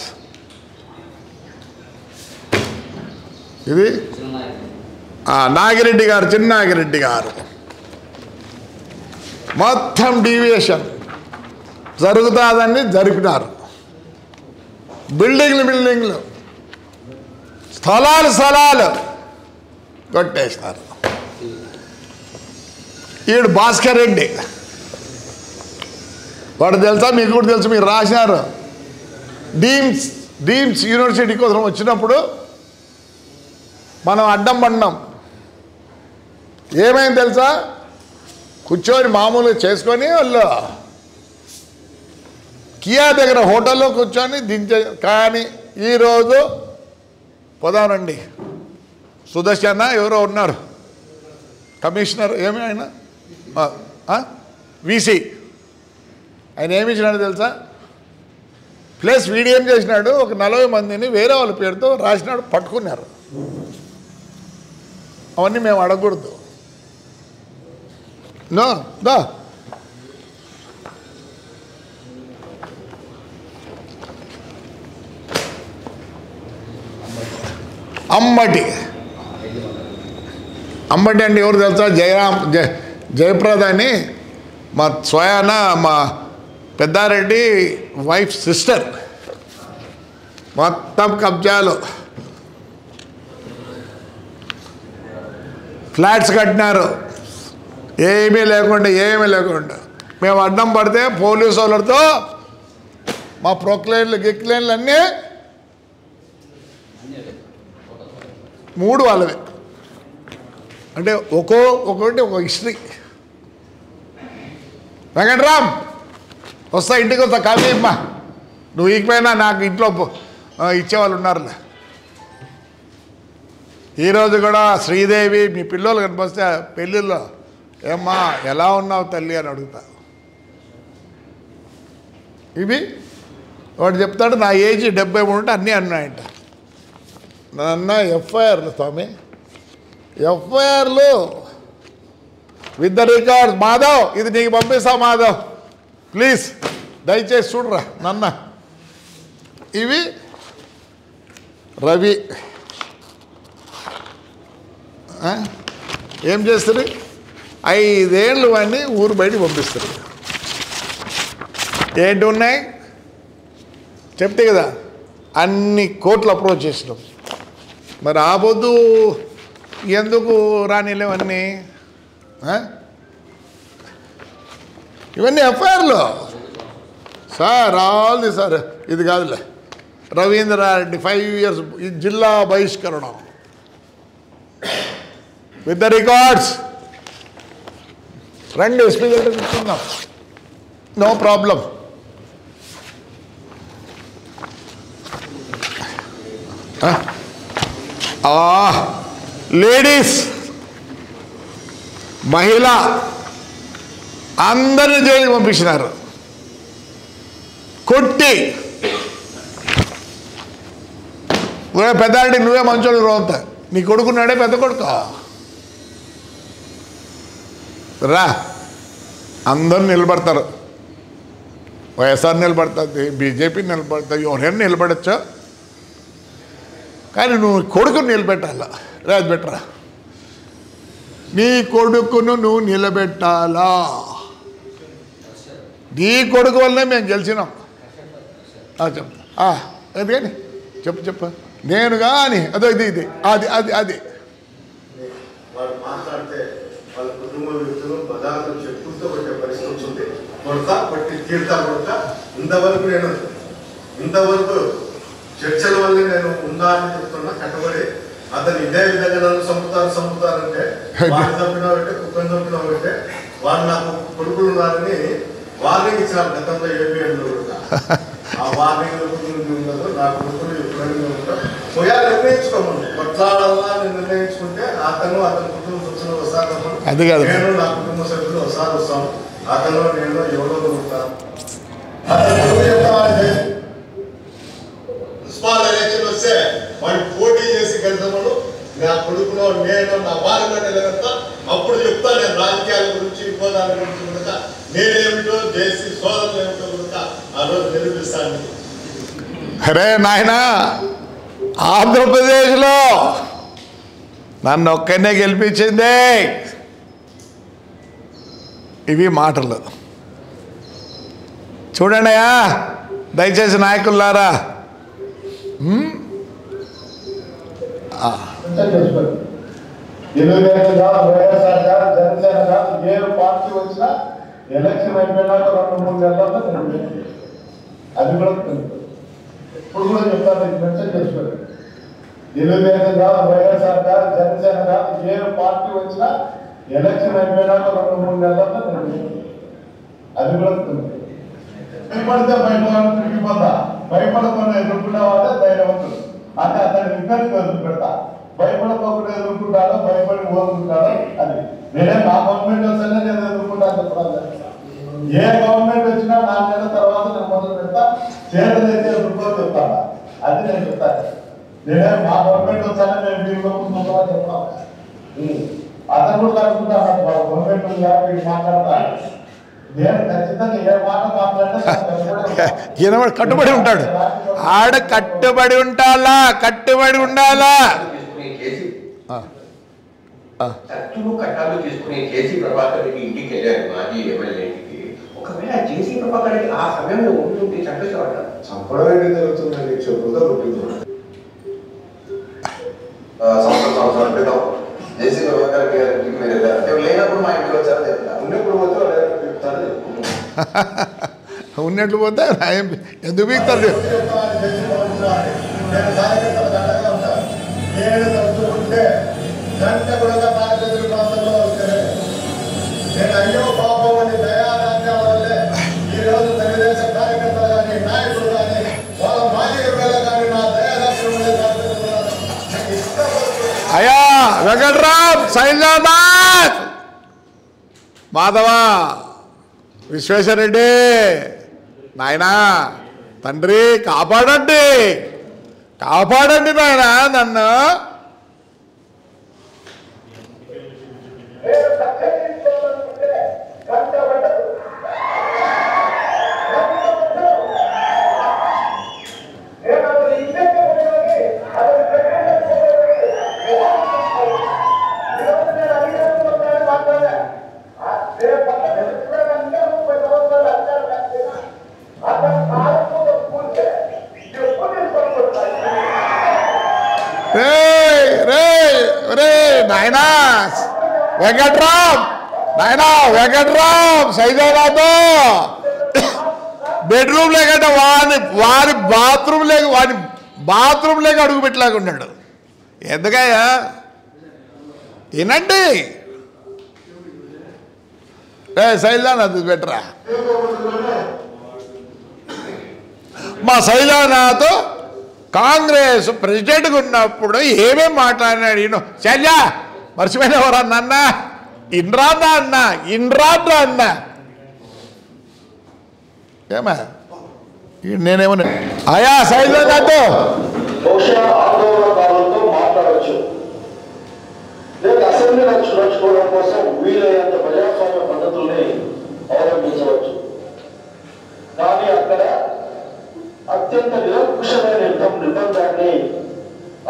ఇది నాగిరెడ్డి గారు, చిన్నాగిరెడ్డి గారు మొత్తం డీవియేషన్ జరుగుతుందని జరిపినారు. బిల్డింగ్లు స్థలాలు కొట్టేసినారు. ఈడు భాస్కర్ రెడ్డి వాడు తెలుసా? మీకు కూడా తెలుసు, మీరు రాసినారు. డీమ్స్ యూనివర్సిటీ కోసం వచ్చినప్పుడు మనం అడ్డం పడినాం. ఏమైంది తెలుసా? కూర్చొని మామూలుగా చేసుకొని వాళ్ళు కియా దగ్గర హోటల్లో కూర్చొని దించే. కానీ ఈరోజు పోదానండి, సుదర్శన ఎవరో ఉన్నారు కమిషనర్, ఏమి ఆయన వీసీ, ఆయన ఏమి ఇచ్చినాడు తెలుసా? ప్లస్ వీడియో ఏం చేసినాడు, ఒక 40 మందిని వేరే వాళ్ళ పేరుతో రాసినాడు, పట్టుకున్నారు. అవన్నీ మేము అడగకూడదు. నో దా అంబటి అంటే ఎవరు తెలుసా? జయప్రద అని మా స్వయాన మా పెద్దారెడ్డి వైఫ్ సిస్టర్. మొత్తం కబ్జాలు, ఫ్లాట్స్ కట్టినారు. ఏమీ లేకుండా మేము అడ్డం పడితే పోలీసు వాళ్ళతో మా గిక్లైన్లు అన్నీ 3 వాళ్ళవే. అంటే ఒక్కొక్కటి ఒక హిస్టరీ. వెంకట్రామ్ వస్తా, ఇంటికి వస్తా, కాఫీ ఇమ్మా. నువ్వు ఈకపోయినా నాకు ఇంట్లో ఇచ్చేవాళ్ళు ఉన్నారులే. ఈరోజు కూడా శ్రీదేవి మీ పిల్లలు కనిపిస్తే పెళ్ళిళ్ళలో ఏమ్మా ఎలా ఉన్నావు తల్లి అని అడుగుతా. ఇవి వాడు చెప్తాడు, నా ఏజ్ 73 ఉంటే అన్నీ అన్నాయంట. నాన్న ఎఫ్ఐఆర్లు స్వామి, ఎఫ్ఐఆర్లు విత్ ద రికార్డ్స్. మాధవ్ ఇది నీకు పంపిస్తా మాధవ్, ప్లీజ్ దయచేసి చూడరా నాన్న. ఇవి రవి ఏం చేస్తారు? 5 ఏళ్ళు వాడిని ఊరు బయటికి పంపిస్తారు. ఏంటి ఉన్నాయి చెప్తే కదా, అన్ని కోర్టులు అప్రోచ్ చేసినాం. మరి ఆ పొద్దు ఎందుకు రానిలేవన్నీ? ఇవన్నీ ఎఫ్ఐఆర్లు సార్. సార్ ఇది కాదులే, రవీంద్రారెడ్డి 5 years జిల్లా బహిష్కరణం విత్ ద రికార్డ్స్. రండి ఎస్పీ దగ్గర కూర్చుందాం. No problem. లేడీస్, మహిళ అందరిని జైలుకి పంపించినారు కొట్టి. పెద్దాడి నువ్వే మంచోడు రోంత, నీ కొడుకున్నాడే పెద్ద కొడుకు రా. అందరూ నిలబడతారు, వైఎస్ఆర్ నిలబడుతుంది, బీజేపీ నిలబడుతుంది, ఎవరైనా నిలబడచ్చా, కానీ నువ్వు కొడుకును నిలబెట్టాలా. రాజు పెట్టరా, నీ కొడుకును నువ్వు నిలబెట్టాలా. నీ కొడుకు వల్లనే మేము గెలిచినాం. చెప్తా అది కానీ చెప్పు నేను కానీ అదో ఇది అది అది అది వాళ్ళు మాట్లాడితే వాళ్ళ కుటుంబ వ్యక్తులు పదార్థం చెప్పులతో కొట్టే పరిస్థితి వచ్చింది. కొడతా కొట్టి తీర్థా కొడతా. ఇంతవరకు చర్చల వల్లే నేను ఉందా అని చెప్తున్నా. కట్టబడి అతను ఇదే విధంగా నన్ను చంపుతారంటే వాడిని చంపినావంటే కుక్కని చంపినావంటే వాడు నాకు కొడుకులు ఉన్నారని వార్నింగ్ ఇచ్చినారు గతంలో ఏపీఎంలో కూడా. ఆ వార్నింగ్ ఉండదు, నా కొడుకులు ఎప్పుడైనా ఉంటారు. పోయాలి నిర్ణయించుకోమని కొట్లాడాలా నిర్ణయించుకుంటే అతను కుటుంబ సభ్యులు వస్తారు, నేను నా కుటుంబ సభ్యులు వస్తాం. అతను నేను ఎవరో ఉంటాను. మున్సిపల్ ఎలక్షన్ వస్తే వాడు పోటీ చేసి గెలుతామను. నా కొడుకులో నేను నా భార్యలో నిలబెడతా. అప్పుడు చెప్తా నేను రాజకీయాల గురించి వివాదాల గురించి కనుక నేనేమిటో చేసి సోదరులు ఏమిటో కనుక ఆ రోజు నిరూపిస్తాను. అరే నాయన, ఆంధ్రప్రదేశ్లో నన్ను ఒక్కనే గెలిపించింది. ఇవి మాటలు చూడండియా, దయచేసి నాయకులారా. జనసేన ఏ పార్టీ వచ్చినా ఎలక్షన్ అయిపోయినాక 2-3 నెలల్లో అది కూడా ఇప్పుడు కూడా చెప్తాను, మెన్షన్ చేసుకోండి. తెలుగుదేశం కాదు, వైఎస్ఆర్ కాదు, జనసేన కాదు, ఏ పార్టీ వచ్చినా ఎలక్షన్ అయిపోయినాక 2-3 నెలల్లో అది కూడా భయపడితే బయటపోతా. భయపడకుండా ఎదుర్కొనే వాళ్ళే ధైర్యవంతులు. అంటే అతని ఇద్దరికి ఎదుర్కొంటా. భయపడకుండా ఎదుర్కొంటాడో భయపడి ఓదుకుంటాడో అది నేనే. నా గవర్నమెంట్ వస్తేనే నేను ఎదుర్కొంటాను చెప్పాలి. ఏ గవర్నమెంట్ వచ్చినా 4 నెలల తర్వాత నేను మొదలు పెడతా. చేతనైతే ఎదుర్కొని చెప్తాను. అది నేను చెప్తాను. నేనే మా గవర్నమెంట్ వస్తానే నేను మీరు చెప్తాను. అతను కూడా కలుపుకుంటాను. గవర్నమెంట్ మాట్లాడతాను. నేను ఖచ్చితంగా ఏ మాట మాట్లాడినా కట్టుబడి ఉంటాడు. ఆడ కట్టుబడి ఉండాలా, కట్టుబడి ఉండాలా. తట్టులు కట్టాలు తీసుకుని జేసీ ప్రభాకర్ రెడ్డి ఇంటికి వెళ్ళారు, మాజీ ఎమ్మెల్యే ఇంటికి. ఒకవేళ జేసీ ప్రభాకర్ రెడ్డి ఆ సమయంలో ఉంటుంటే చంపేసేవాడు. చంపడం జరుగుతుందండి. చెప్పులతో కొట్టింది. సంవత్సరాల క్రితం జేసీ ప్రభాకర్ రెడ్డి గారి ఇంటికి మీరు వెళ్ళారు. లేనప్పుడు మా ఇంటికి వచ్చారో చెప్తారు, ఉన్నప్పుడు పోతే చెప్తారో చెప్పుకుంటున్నాను. ఉన్నట్లు పోతే ఎందుకు పీకుతారు. గంట కూడా బాధ్యతల ప్రాంతంలో వచ్చారు. నేను అయ్యో పాపం అని దయాదాన్య వల్లే ఈరోజు తెలుగుదేశం కార్యకర్తలు కానీ నాయకులు కానీ వాళ్ళ మాజీ ఎమ్మెల్యే కానీ నా దయాదాన్యం అయ్యా వెంకట్రామ్, సైజాబాద్, మాధవ, విశ్వేశ్వరరెడ్డి నాయనా, తండ్రి కాపాడండి, కాపాడండి నాయన నన్ను. నాయనా వెంకట్రామ్, నాయనా వెంకట్రామ్, సైజాబాద్ బెడ్రూమ్ లేకంటే వారి బాత్రూమ్ లేక అడుగు పెట్టలేకున్నాడు. ఎందుకయ్యా వినండి. సైజా అది బెటరా. మా శైలనాథ్ కాంగ్రెస్ ప్రెసిడెంట్గా ఉన్నప్పుడు ఏమేమి మాట్లాడినాడు ఈయన శైల మర్చిపోయినవరా నాన్న ఇంద్రాన్న అన్న ఏమా నేనేమన్నా అయా శైలనాథ్ బహుశా ఆందోళనకారులతో మాట్లాడచ్చు, లేదా అసెంబ్లీ నడుచుకోవడం కోసం వీలైనంత ప్రజాస్వామ్య పద్ధతుల్ని అవలంబించవచ్చు. కానీ అక్కడ అత్యంత నిరంకుశమైన నిర్బంధాన్ని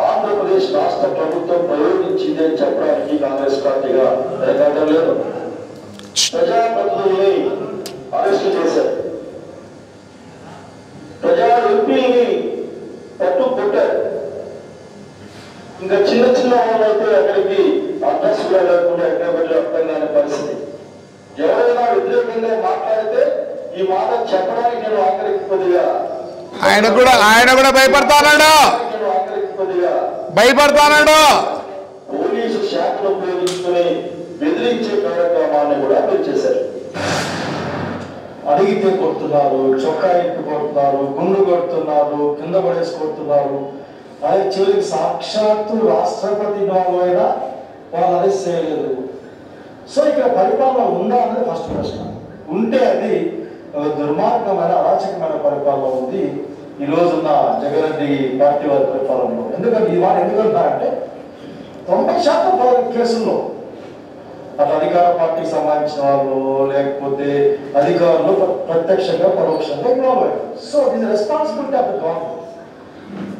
ఆంధ్రప్రదేశ్ రాష్ట్ర ప్రభుత్వం ప్రయోగించింది అని చెప్పడానికి కాంగ్రెస్ పార్టీగా వెనకాడడం లేదు. ప్రజాప్రతినిధుల్ని అరెస్టు చేశారు, ప్రజా ఎంపీని పట్టుకొట్టారు. ఇంకా చిన్న చిన్న వాళ్ళైతే అక్కడికి అడ్రస్ కూడా లేకుండా ఎక్కడ పెట్టి అర్థం కాని పరిస్థితి. ఎవరైనా వ్యతిరేకంగా మాట్లాడితే ఈ మాట చెప్పడానికి నేను ఆఖరికి కొద్దిగా ఆయన కూడా భయపడతాడు పోలీసు శాఖను ఉపయోగించుకుని బెదిరించే కార్యక్రమాన్ని కూడా మీరు చేశారు. అడిగితే కొడుతున్నారు, చొక్కా ఎక్కి కొడుతున్నారు, గుండు కొడుతున్నారు, కింద పడేసి కొడుతున్నారు. అది చివరికి సాక్షాత్తు రాష్ట్రపతి అయినా వాళ్ళు అరెస్ట్ చేయలేదు. సో ఇక్కడ పరిపాలన ఉందా అనేది ఫస్ట్ ప్రశ్న. ఉంటే అది దుర్మార్గమైన అరాచకమైన పరిపాలన ఉంది ఈ రోజున్న జగన్రెడ్డి పార్టీ వారి పరిపాలనలో. ఎందుకంటే ఇవాళ ఎందుకంటా అంటే 90% కేసుల్లో అటు అధికార పార్టీకి సంబంధించిన వాళ్ళు లేకపోతే అధికారులు ప్రత్యక్షంగా పరోక్షంగా ఇన్వాల్వ్ అయ్యారు. So this responsibility of the government.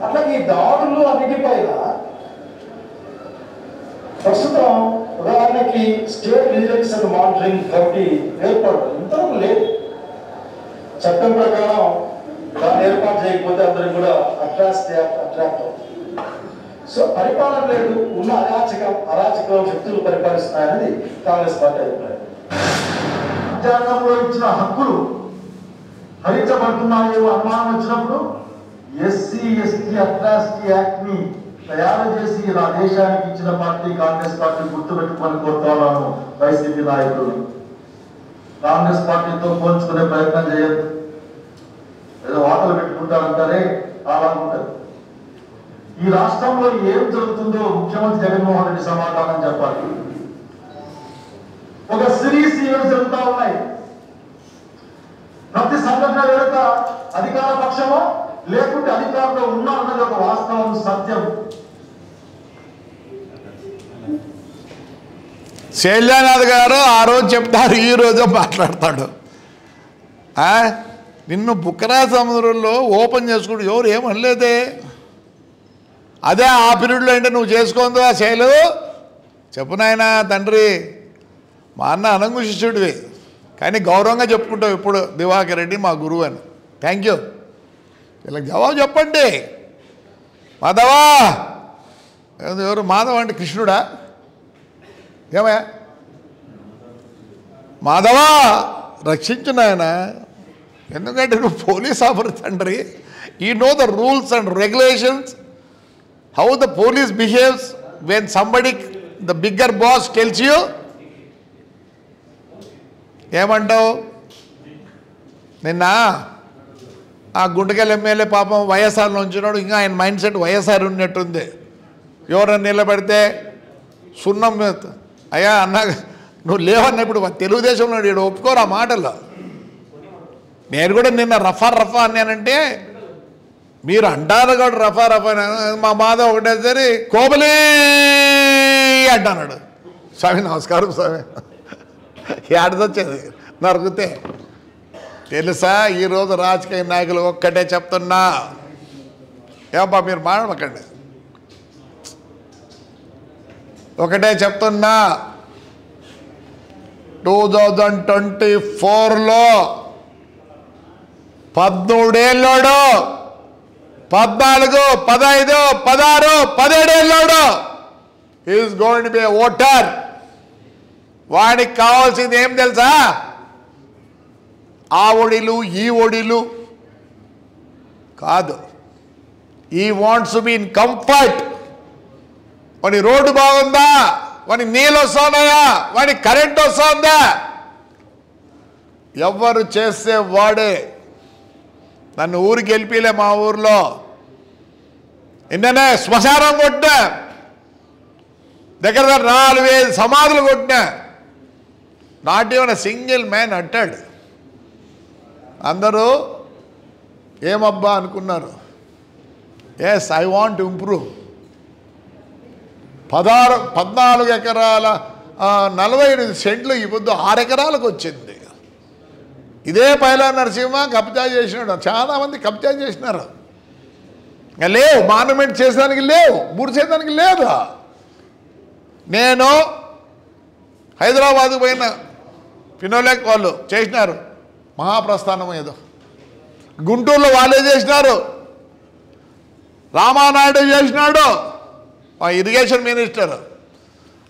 అట్లాగే ఈ దాడులు అన్నిటిపైన ప్రస్తుతం ఉదాహరణకి state vigilance and monitoring committee ఏర్పడదు, ఇంతవరకు లేదు. చట్టం ప్రకారం దాన్ని ఏర్పాటు చేయకపోతే అందరికి కూడా అట్రాక్ట్. సో పరిపాలన లేదు, ఉన్న అరాచక శక్తులు పరిపాలిస్తున్నాయనేది కాంగ్రెస్ పార్టీ అభిప్రాయం. రాజ్యాంగంలో ఇచ్చిన హక్కులు హరించబడుతున్నాయో అనుమానం వచ్చినప్పుడు ఎస్సీ ఎస్టీ అట్రాసిటీ యాక్ట్ ని తయారు చేసి నా దేశానికి ఇచ్చిన పార్టీ కాంగ్రెస్ పార్టీ గుర్తుపెట్టుకొని కోరుతున్నాను. వైసీపీ నాయకులు కాంగ్రెస్ పార్టీతో పోల్చుకునే ప్రయత్నం చేయొద్దు. ఏదో వార్తలు పెట్టుకుంటారంటారే అలా ఉంటారు. ఈ రాష్ట్రంలో ఏం జరుగుతుందో ముఖ్యమంత్రి జగన్మోహన్ రెడ్డి సమాధానం చెప్పాలి. ఒక సిరీస్ ఈవెంట్స్ జరుగుతూ ఉన్నాయి. ప్రతి సంఘటన వెనుక అధికార పక్షమో లేకుంటే అధికారంలో ఉన్నారన్నది ఒక వాస్తవం, సత్యం. శైలనాథ్ గారు ఆ రోజు చెప్తారు, ఈ రోజు మాట్లాడతాడు. నిన్ను బుక్కరా సముద్రంలో ఓపెన్ చేసుకుంటూ ఎవరు ఏమనలేదే. అదే ఆ పీరియడ్లో అంటే నువ్వు చేసుకోందు ఆ శైలు చెప్పు నాయన తండ్రి. మా అన్న అనంగు శిష్యుడివి, కానీ గౌరవంగా చెప్పుకుంటావు ఇప్పుడు దివాకర్ రెడ్డి మా గురువు అని. Thank you. వీళ్ళకి జవాబు చెప్పండి. మాధవా ఎవరు మాధవ అంటే కృష్ణుడా? ఏమయ్యా మాధవా రక్షించు నాయన. ఎందుకంటే నువ్వు పోలీస్ ఆఫీసర్ తండ్రి. You know the rules and regulations, how the police behaves when somebody, the bigger boss tells you. ఏమంటావు? నిన్న ఆ గుంటకల్ ఎమ్మెల్యే పాపం వైఎస్ఆర్లో ఉంచినాడు. ఇంకా ఆయన మైండ్ సెట్ వైఎస్ఆర్ ఉన్నట్టుంది. ఎవరైనా నిలబెడితే సున్నం అయ్యా అన్నా నువ్వు లేవన్న ఇప్పుడు తెలుగుదేశంలో ఇక్కడ ఒప్పుకోరు ఆ మాటలు. నేను కూడా నిన్న రఫా అన్నానంటే మీరు అంటారు కూడా రఫా మా మాధవ్ ఒకటే సరి కోబలే అంటున్నాడు. స్వామి నమస్కారం స్వామి. ఏడదొచ్చేది నరికితే తెలుసా? ఈరోజు రాజకీయ నాయకులు ఒక్కటే చెప్తున్నా, ఏమబ్బా మీరు మాట్లాడకండి, ఒకటే చెప్తున్నా. 2024లో 17 ఏళ్ళోడు, 14, 15, 16, 17 ఏళ్ళోడు is going to be a voter. వాడికి కావాల్సింది ఏం తెలుసా? ఆ ఒడిలు ఈ ఒడిలు కాదు. ఈ wants to be in comfort. వాడి రోడ్డు బాగుందా, వాడి నీళ్ళు వస్తున్నాయా, వాడి కరెంట్ వస్తుందా, ఎవరు చేస్తే వాడే. నన్ను ఊరికి వెళ్ళిపోలే. మా ఊర్లో నిన్ననే శ్మశానం కొట్టినా, దగ్గర 4,000 సమాధులు కొట్టినా. నాట్ ఈవెన్ సింగిల్ మ్యాన్ అట్టాడు. అందరూ ఏమబ్బా అనుకున్నారు. Yes, I want improve. 14 ఎకరాల 48 సెంట్లు ఈ పొద్దు 6 ఎకరాలకు వచ్చింది. ఇదే పైలా నరసింహ కబ్జా చేసినాడు. చాలామంది కబ్జా చేసినారు. లేవు, మాన్యుమెంట్ చేసేదానికి లేవు, చేసేదానికి లేదు. నేను హైదరాబాద్కు పోయిన ఫినోలెక్ వాళ్ళు చేసినారు మహాప్రస్థానం ఏదో. గుంటూరులో వాళ్ళే చేసినారు. రామానాయుడు చేసినాడు, మా irrigation minister.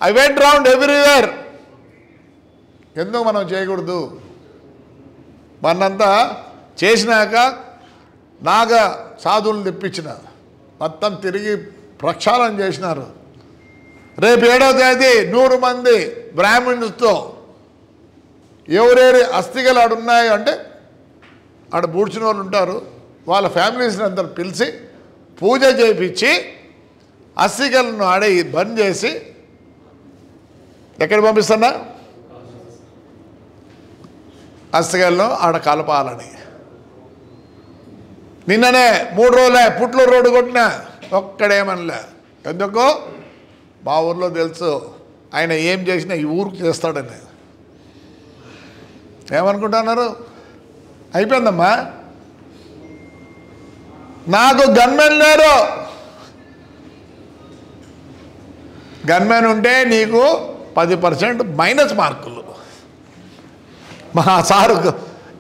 I went round everywhere. ఎందుకు మనం చేయకూడదు? మనంతా చేసినాక నాగ సాధువులు తెప్పించిన మొత్తం తిరిగి ప్రక్షాళన చేసినారు. రేపు 7వ తేదీ 100 మంది బ్రాహ్మణులతో ఎవరెవరి అస్థికలు ఆడున్నాయి అంటే ఆడ పూడ్చిన వాళ్ళు ఉంటారు, వాళ్ళ ఫ్యామిలీస్ని అందరు పిలిచి పూజ చేయించి అస్థికలను ఆడే బంద్ చేసి ఎక్కడ పంపిస్తున్నా అస్థికలను ఆడ కలపాలని. నిన్ననే 3 రోజులే పుట్లూరు రోడ్డు కొట్టినా, ఒక్కడేమనలే. ఎందుకో మా ఊర్లో తెలుసు ఆయన ఏం చేసినా ఈ ఊరికి చేస్తాడని. ఏమనుకుంటున్నారు? అయిపోయిందమ్మా. నాకు గన్మెన్ లేరు. గన్మెన్ ఉంటే నీకు 10% మైనస్ మార్కులు. మా సారు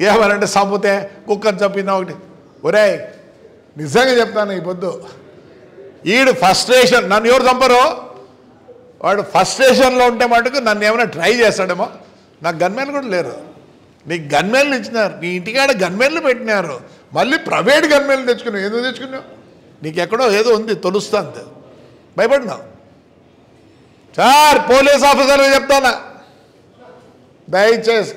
ఏమనంటే చంపితే కుక్కని చంపిన ఒకటి. ఒరే నిజంగా చెప్తాను, ఈ పొద్దు ఈడు ఫస్ట్రేషన్, నన్ను ఎవరు చంపరో వాడు ఫస్ట్రేషన్లో ఉంటే మటుకు నన్ను ఏమైనా ట్రై చేస్తాడేమో. నాకు గన్మెన్లు కూడా లేరు. నీకు గన్మెన్లు ఇచ్చినారు, నీ ఇంటికాడ గన్మెన్లు పెట్టినారు, మళ్ళీ ప్రైవేట్ గన్మెన్లు తెచ్చుకున్నావు. ఎందుకు తెచ్చుకున్నావు? నీకు ఎక్కడో ఏదో ఉంది, తొలుస్తుంది, భయపడినావు. సార్ పోలీస్ ఆఫీసర్గా చెప్తానా, దయచేసి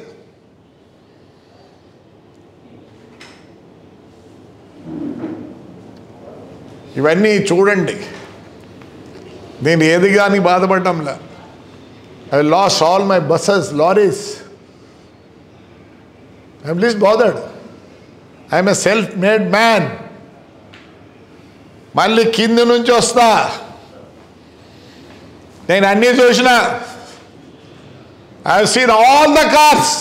ఇవన్నీ చూడండి. నేను ఏది కానీ బాధపడటంలా. I lost all my buses, lorries. I'm least bothered. I'm a self made man. మళ్ళీ కింది నుంచి వస్తా. నేను అన్నీ చూసిన. I have seen all the cars.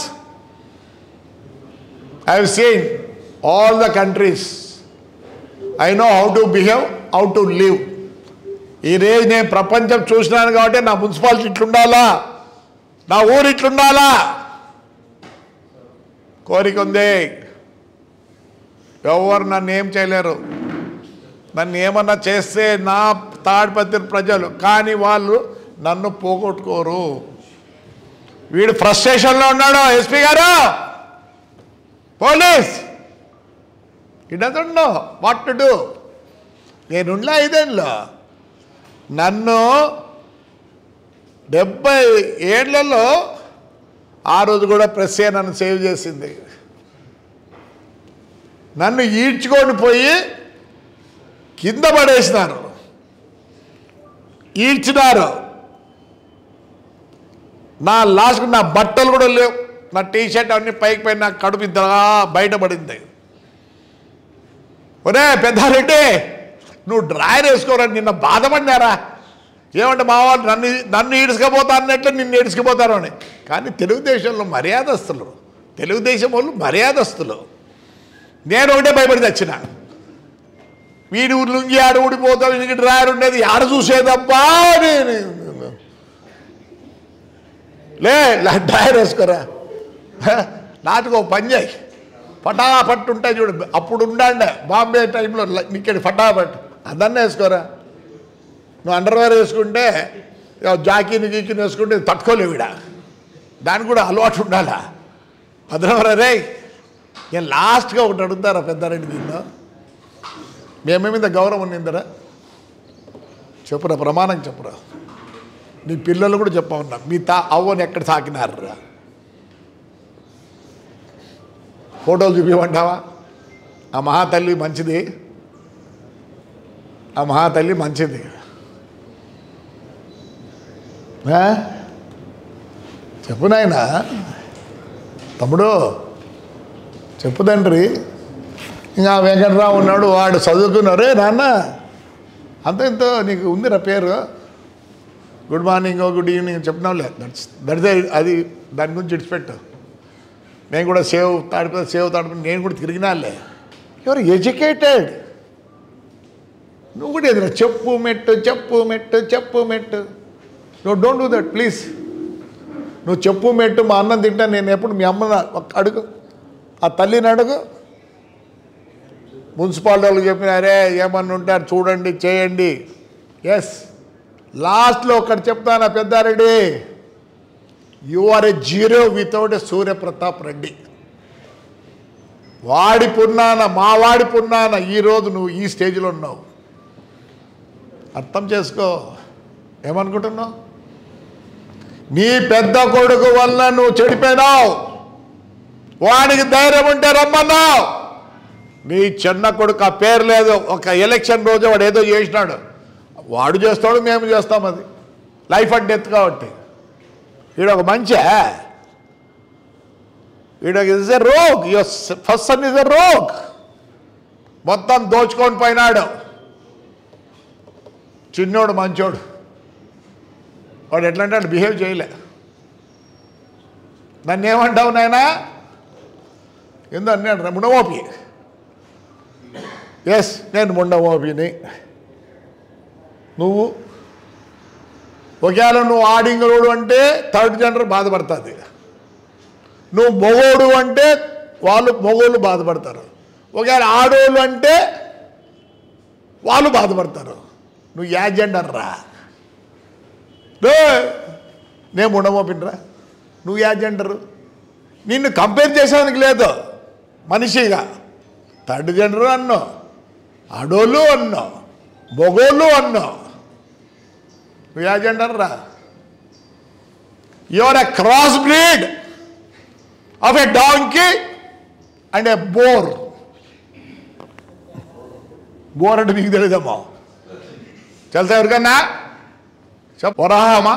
I have seen all the countries. I know how to behave, how to live. ఈరోజు నేను ప్రపంచం చూసినాను కాబట్టి నా మున్సిపాలిటీ ఇట్లుండాలా, నా ఊరు ఇట్లుండాలా కోరిక ఉంది. ఎవరు నన్ను ఏం చేయలేరు. నన్ను ఏమన్నా చేస్తే నా తాడిపత్రి ప్రజలు, కానీ వాళ్ళు నన్ను పోగొట్టుకోరు. వీడు ఫ్రస్ట్రేషన్లో ఉన్నాడు. ఎస్పీ గారు, police, he doesn't know what to do. నేనుండా 5 ఏళ్ళలో నన్ను 70 ఏళ్లలో ఆ రోజు కూడా ప్రెస్సే నన్ను సేవ్ చేసింది. నన్ను ఈడ్చుకొని పోయి కింద పడేసినారు, ఈడ్చినారు. నా లాస్ట్కి నా బట్టలు కూడా లేవు, నా టీషర్ట్ అన్నీ పైకి పైన, నా కడుపు ఇంతగా బయటపడింది. ఒరే పెద్దారెడ్డి, నువ్వు డ్రాయర్ వేసుకోరని నిన్న బాధపడినారా? ఏమంటే మా వాళ్ళు నన్ను ఈడ్చుకపోతా అన్నట్లు నిన్ను ఈడ్చుకుపోతారు అని. కానీ తెలుగుదేశంలో మర్యాదస్తులు, తెలుగుదేశం వాళ్ళు మర్యాదస్తులు. నేను ఒకటే భయపడి తెచ్చిన, వీడి లుంగి ఆడ ఊడిపోతావు, వీడికి డ్రాయర్ ఉండేది ఆడ చూసేదబ్బా. లే డ్రాయర్ వేసుకోరా, నాటుకో పని చేయి, ఫటాఫట్ ఉంటాయి చూడు. అప్పుడు ఉండండి బాంబే టైంలో ఇక్కడ ఫటాఫట్ అదన్నీ వేసుకోరా. నువ్వు అండర్వేర్ వేసుకుంటే జాకీని గీకిని వేసుకుంటే తట్టుకోలేవు. ఇడ దానికి కూడా అలవాటు ఉండాలా. భద్రవరా రే, నేను లాస్ట్గా ఒకటి అడుగుతారా పెద్దారెడ్డి, దీనిలో మేమే మీద గౌరవం ఉన్నిందరా? చెప్పురా, ప్రమాణం చెప్పురా. నీ పిల్లలు కూడా చెప్పమన్నా, మీ అవ్వని ఎక్కడ సాకినారా? ఫోటోలు చూపిమంటావా? ఆ మహాతల్లి మంచిది, ఆ మహాతల్లి మంచిది. చెప్పు నాయన, తమ్ముడు చెప్పు తండ్రి. ఇంకా వెంకటరావు ఉన్నాడు, వాడు చదువుకున్నారే నాన్న అంత ఇంత నీకు ఉందిరా పేరు, గుడ్ మార్నింగ్ గుడ్ ఈవినింగ్ చెప్పినావులే, దట్స్ అది దాని గురించి విడిచిపెట్టు. నేను కూడా సేవ్ తాడిపి నేను కూడా తిరిగినాలే. ఎవరు ఎడ్యుకేటెడ్, నువ్వు కూడా ఎదురా చెప్పు మెట్టు. నువ్వు డోంట్ డూ దట్ ప్లీజ్. నువ్వు చెప్పు మెట్టు, మా అన్నం తింటా, నేను ఎప్పుడు మీ అమ్మని అడుగు, ఆ తల్లిని అడుగు. మున్సిపాలిటీ వాళ్ళు చెప్పినారే ఏమన్నా ఉంటారు చూడండి చేయండి. ఎస్, లాస్ట్లో ఒకటి చెప్తాను Peddareddy, you are a zero without a Suryapratap Reddy. వాడి పున్నాన, మా వాడి పున్నాన ఈరోజు నువ్వు ఈ స్టేజ్లో ఉన్నావు. అర్థం చేసుకో. ఏమనుకుంటున్నావు? నీ పెద్ద కొడుకు వల్ల నువ్వు చెడిపోయినావు, వాడికి ధైర్యం ఉంటే రమ్మన్నావు. నీ చిన్న కొడుకు ఆ పేరు లేదు, ఒక ఎలక్షన్ రోజు వాడు ఏదో చేసినాడు, వాడు చేస్తాడు మేము చేస్తాం, అది లైఫ్ అండ్ డెత్ కాబట్టి. వీడొక మంచి, వీడొక is a rogue, your first son is a rogue. మొత్తం దోచుకొని పోయినాడు. చిన్నోడు మంచోడు, వాడు ఎట్లా అంటే బిహేవ్ చేయలే. నన్ను ఏమంటావు నాయనా? ఎందు అన్నాడు ముండమోపి. ఎస్, నేను ముండమోపిని. నువ్వు ఒకవేళ నువ్వు ఆడింగరోడు అంటే థర్డ్ జెండర్ బాధపడుతుంది, నువ్వు మొగోడు అంటే మొగోళ్ళు బాధపడతారు, ఒకవేళ ఆడోళ్ళు అంటే వాళ్ళు బాధపడతారు. నువ్వు యా జెండర్ రా? నేను ఉండమోపినరా? నువ్వు యా జెండరు? నిన్ను కంపేర్ చేసేదానికి లేదు మనిషిగా. థర్డ్ జెండరు అన్నావు, ఆడోళ్ళు అన్నావు, మొగోళ్ళు అన్నావు. నువ్వు యా జెండర్ రా? You are a cross breed of a donkey and a boar. Boar అంటే మీకు తెలియదమ్మా, తెలుసా ఎవరికన్నా? వరాహమా?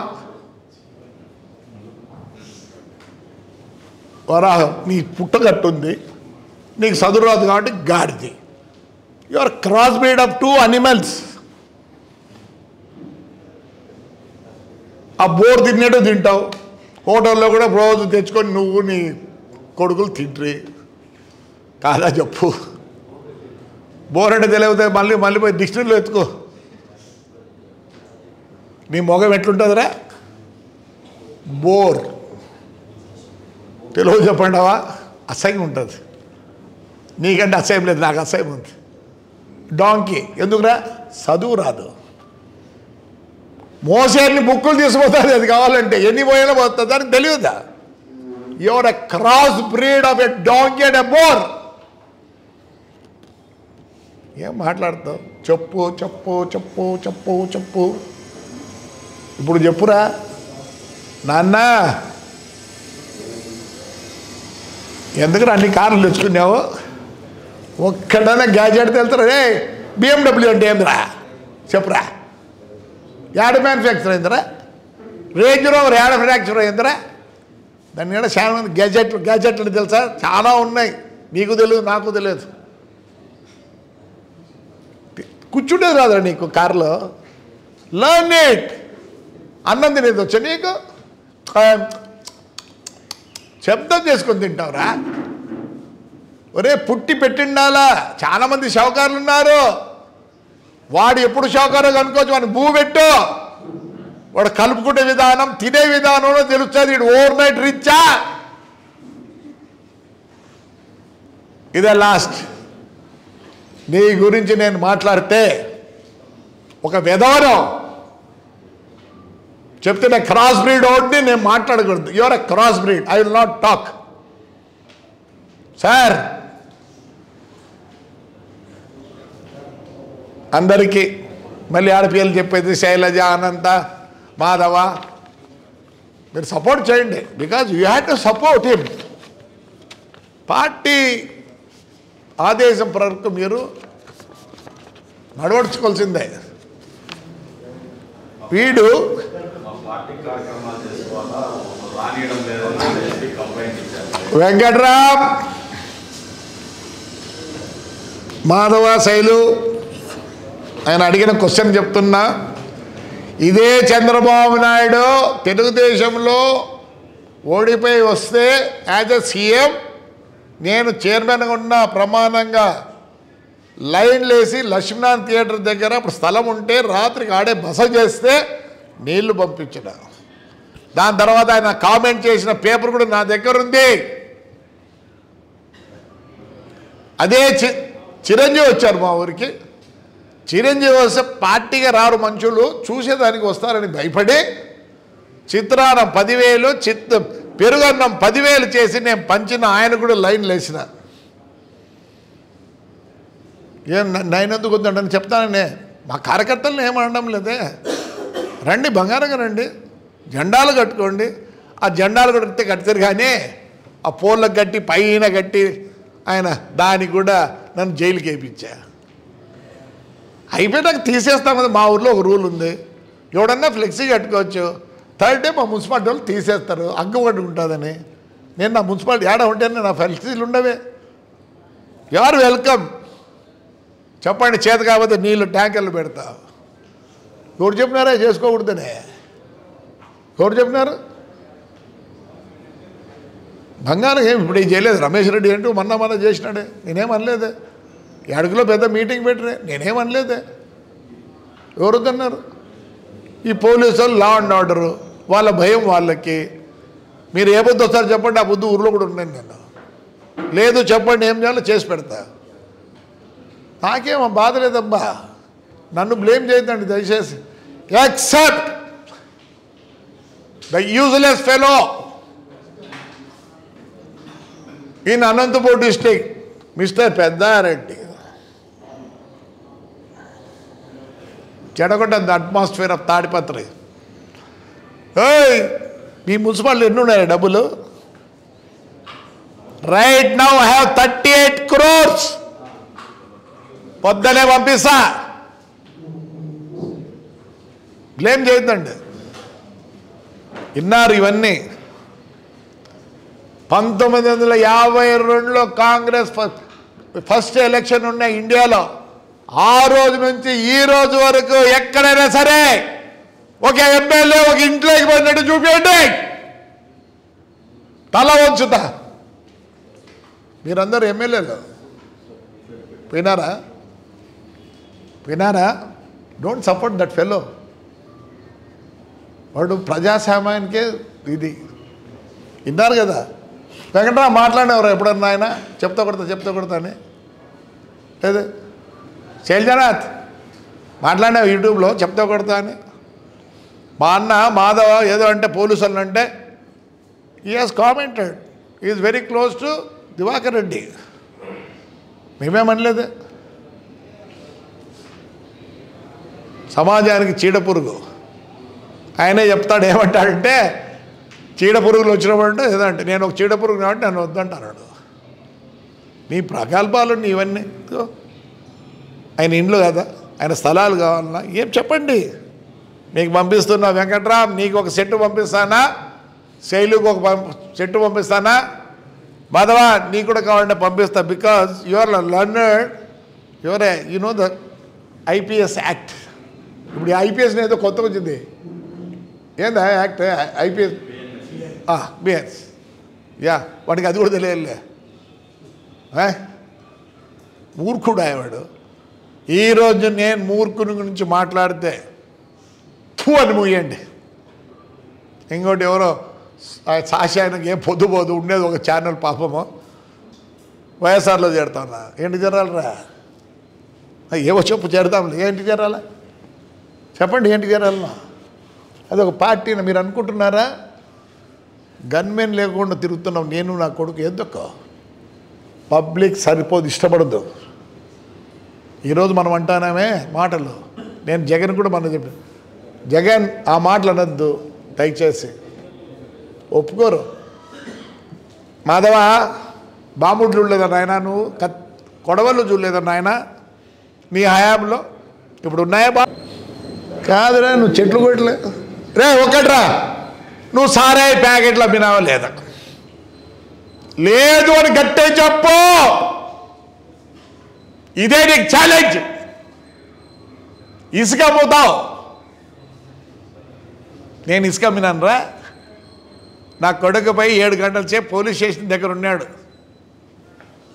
వరాహం నీ పుట్టగట్టుంది, నీకు చదువు రాదు కాబట్టి గాడిది. You are cross breed of 2 animals. ఆ బోర్ తిన్నట్టు తింటావు, హోటల్లో కూడా రోజు తెచ్చుకొని నువ్వు నీ కొడుకులు తింట్రి. కాదా చెప్పు? బోర్ అంటే తెలియదు, మళ్ళీ పోయి డిక్షనరీలో ఎత్తుకో. నీ మొగం ఎట్లుంటుందిరా? బోర్. తెలుగు చెప్పండావా? అసహ్యం ఉంటుంది. నీకంటే అసహ్యం లేదు, నాకు అసహ్యం ఉంది. డాంకీ ఎందుకురా? చదువు రాదు, మోసేన్ని బుక్కులు తీసుకుపోతుంది, అది కావాలంటే ఎన్ని పోయినా పోతుంది, దానికి తెలియదా? Your a cross breed of a donkey and a bore. ఏం మాట్లాడతావు? చెప్పు. ఇప్పుడు చెప్పురా నాన్న, ఎందుకు అన్ని కార్లు తెచ్చుకున్నావు? ఒక్కడైనా గ్యాజెట్ తెలుస్తారా? రే BMW అంటే ఏందిరా చెప్పురా? యాడ మ్యానుఫ్యాక్చర్ అయిందిరా? రేంజ్ రోవర్ యాడ ఫ్యాక్చర్ అయిందిరా? దాని కూడా చాలా మంది గ్యాజెట్లు తెలుసా? చాలా ఉన్నాయి, నీకు తెలియదు నాకు తెలియదు. కూర్చుంటేది రాదురా నీకు కార్లో? Learn it. అన్నం తినేది వచ్చా నీకు? శబ్దం చేసుకొని తింటావురా? ఒరే పుట్టి పెట్టిండాలా? చాలామంది షావుకారులు ఉన్నారు, వాడు ఎప్పుడు షావుకారో కనుకోవచ్చు, వాడిని భూ పెట్టు, వాడు కలుపుకునే విధానం తినే విధానంలో తెలుస్తుంది. వీడు ఓవర్ నైట్ రిచ్చా? ఇదే లాస్ట్. నీ గురించి నేను మాట్లాడితే ఒక విధానం చెప్తే క్రాస్ బ్రీడ్ అవుతుంది, నేను మాట్లాడకూడదు. Your a cross breed, I will not talk. Sir అందరికీ మళ్ళీ ఆడపిల్లలు చెప్పేది శైలజ, అనంత, మాధవ, మీరు సపోర్ట్ చేయండి. Because you have to support him. Party ఆదేశం వరకు మీరు నడవడుచుకోవాల్సిందే. వీడు వెంకట్రామ్, మాధవ, శైలు ఆయన అడిగిన క్వశ్చన్ చెప్తున్నా. ఇదే చంద్రబాబు నాయుడు తెలుగుదేశంలో ఓడిపోయి వస్తే యాజ్ ఎ సీఎం నేను చైర్మన్గా ఉన్న ప్రమాణంగా లైన్లు వేసి లక్ష్మీనారాయణ థియేటర్ దగ్గర అప్పుడు స్థలం ఉంటే రాత్రికి ఆడే బస చేస్తే నీళ్లు పంపించిన. దాని తర్వాత ఆయన కామెంట్ చేసిన పేపర్ కూడా నా దగ్గర ఉంది. అదే చిరంజీవి వచ్చారు మా ఊరికి. చిరంజీవి వస్తే పార్టీగా రారు మనుషులు, చూసేదానికి వస్తారని భయపడి చిత్రాన్నం 10,000 పెరుగన్నం 10,000 చేసి నేను పంచిన ఆయన కూడా లైన్లు వేసిన. ఏం నైనందుకు వద్దండి చెప్తానండి. మా కార్యకర్తలను ఏమనడం లేదే, రండి బంగారంగా రండి, జెండాలు కట్టుకోండి. ఆ జెండాలు కడితే కానీ ఆ పోళ్ళకు కట్టి పైన కట్టి ఆయన దానికి కూడా నన్ను జైలుకి వేయించా. అయిపోయినాక తీసేస్తాం కదా. మా ఊర్లో ఒక రూల్ ఉంది, ఎవడన్నా ఫ్లెక్సీ కట్టుకోవచ్చు, థర్డ్ డే మా మున్సిపాలిటీ వాళ్ళు తీసేస్తారు అగ్గుబడి ఉంటుందని. నేను నా మున్సిపాలిటీ ఏడా ఉంటేనే నా ఫ్లెక్సీలు ఉండవే. ఎవరు వెల్కమ్ చెప్పండి. చేత కాకపోతే నీళ్ళు ట్యాంకర్లు పెడతా. ఎవరు చెప్పినారా చేసుకోకూడదనే? ఎవరు చెప్పినారు? బంగారం ఏమి ఇప్పుడు ఏం చేయలేదు. రమేష్ రెడ్డి అంటూ మొన్న చేసినాడే, నేనేమనలేదే. అడుగులో పెద్ద మీటింగ్ పెట్టినే, నేనేమనలేదే. ఎవరు వద్దన్నారు? ఈ పోలీసు వాళ్ళు లా అండ్ ఆర్డరు, వాళ్ళ భయం వాళ్ళకి. మీరు ఏ బుద్ధి వస్తారు చెప్పండి, ఆ బుద్ధి ఊర్లో కూడా ఉన్నాను నేను. లేదు చెప్పండి ఏం చేయాలో చేసి పెడతా. నాకేమో బాధ లేదబ్బా, నన్ను బ్లేమ్ చేయొద్దండి దయచేసి. Except the useless fellow in Anantapur district mister Peddareddy. చెడగొట్టద్దు అట్మాస్ఫియర్ ఆఫ్ తాడిపత్రి. మీ మున్సిపాలిటీ ఎన్ని ఉన్నాయి డబ్బులు? Right now I have 38 crores. పొద్దునే పంపిస్తా. బ్లేమ్ చేయొద్దండి. విన్నారు ఇవన్నీ. 1952లో కాంగ్రెస్ ఫస్ట్ ఎలక్షన్ ఉన్నాయి ఇండియాలో. ఆ రోజు నుంచి ఈ రోజు వరకు ఎక్కడైనా సరే ఒక ఎమ్మెల్యే ఒక ఇంట్లోకి పోయినట్టు చూపించండి, తల వంచుతా. మీరందరూ ఎమ్మెల్యేలు పోయినారా? Don't support that fellow. వాడు ప్రజాస్వామ్యానికే ఇది. విన్నారు కదా? వెంకటరావు మాట్లాడేవారు ఎప్పుడన్నా ఆయన చెప్తా కొడతా అని లేదు. శైలజనాథ్ మాట్లాడినావు యూట్యూబ్లో చెప్తా కొడతా అని. మా అన్న మాధవ ఏదో అంటే పోలీసులు అంటే he has commented, is very close to Diwakar Reddy. మేమేమనలేదు. సమాజానికి చీడపురుగు ఆయనే చెప్తాడు. ఏమంటాడంటే చీడపురుగులు వచ్చినప్పుడు ఏదంటే నేను ఒక చీడపురుగు కాబట్టి నన్ను వద్దంటాడు. నీ ప్రకల్పాలు ఇవన్నీ ఆయన ఇండ్లు కదా, ఆయన స్థలాలు కావాలన్నా ఏం చెప్పండి. నీకు పంపిస్తున్నా వెంకట్రామ్, నీకు ఒక సెట్టు పంపిస్తానా, శైలుకు ఒక సెట్టు పంపిస్తానా, మాధవ నీకు కూడా కావాలంటే పంపిస్తా. Because your learned, యువరే you know the IPS act. ఇప్పుడు ఈ ఐపీఎస్ ఏదో కొత్తగా వచ్చింది. ఏందా యాక్ట్? IPS BS. యా, వాడికి అది కూడా తెలియలే. మూర్ఖుడు అయ్యేవాడు. ఈరోజు నేను మూర్ఖుని గురించి మాట్లాడితే ఫూ అని మూయండి. ఇంకోటి ఎవరో సాశాయనకి ఏం పొద్దుపోదు ఉండేది ఒక ఛానల్ పాపము వైఎస్ఆర్లో చేరుతానా. ఏంటి చేరాలరా? ఏవో చెప్పు చేరుతాంలే. ఏంటి చేరాలా చెప్పండి, ఏంటి చేరాలన్నా? అది ఒక పార్టీని మీరు అనుకుంటున్నారా? గన్మెన్ లేకుండా తిరుగుతున్నాం నేను నా కొడుకు. ఎందుకో పబ్లిక్ సరిపోదు, ఇష్టపడద్దు. ఈరోజు మనం అంటానామే మాటలు. నేను జగన్ కూడా మనం చెప్పాను, జగన్ ఆ మాటలు అనద్దు దయచేసి, ఒప్పుకోరు. మాధవ బాంబుడ్లు ఉండలేదా నాయన? నువ్వు కొడవళ్ళు చూడలేదన్న ఆయన నీ హయాంలో? ఇప్పుడు ఉన్నాయా బా? కాదురా, నువ్వు చెట్లు కొట్టలే రే. ఒకట్రా, నువ్వు సారాయి ప్యాకెట్లు అమ్మినావా లేదా? లేదు అని గట్టే చెప్పు. ఇదే నీకు ఛాలెంజ్. ఇసుక అమ్ముతావు. నేను ఇసుక అమ్మినాను రా. నా కొడుకుపై 7 గంటల సేపు పోలీస్ స్టేషన్ దగ్గర ఉన్నాడు.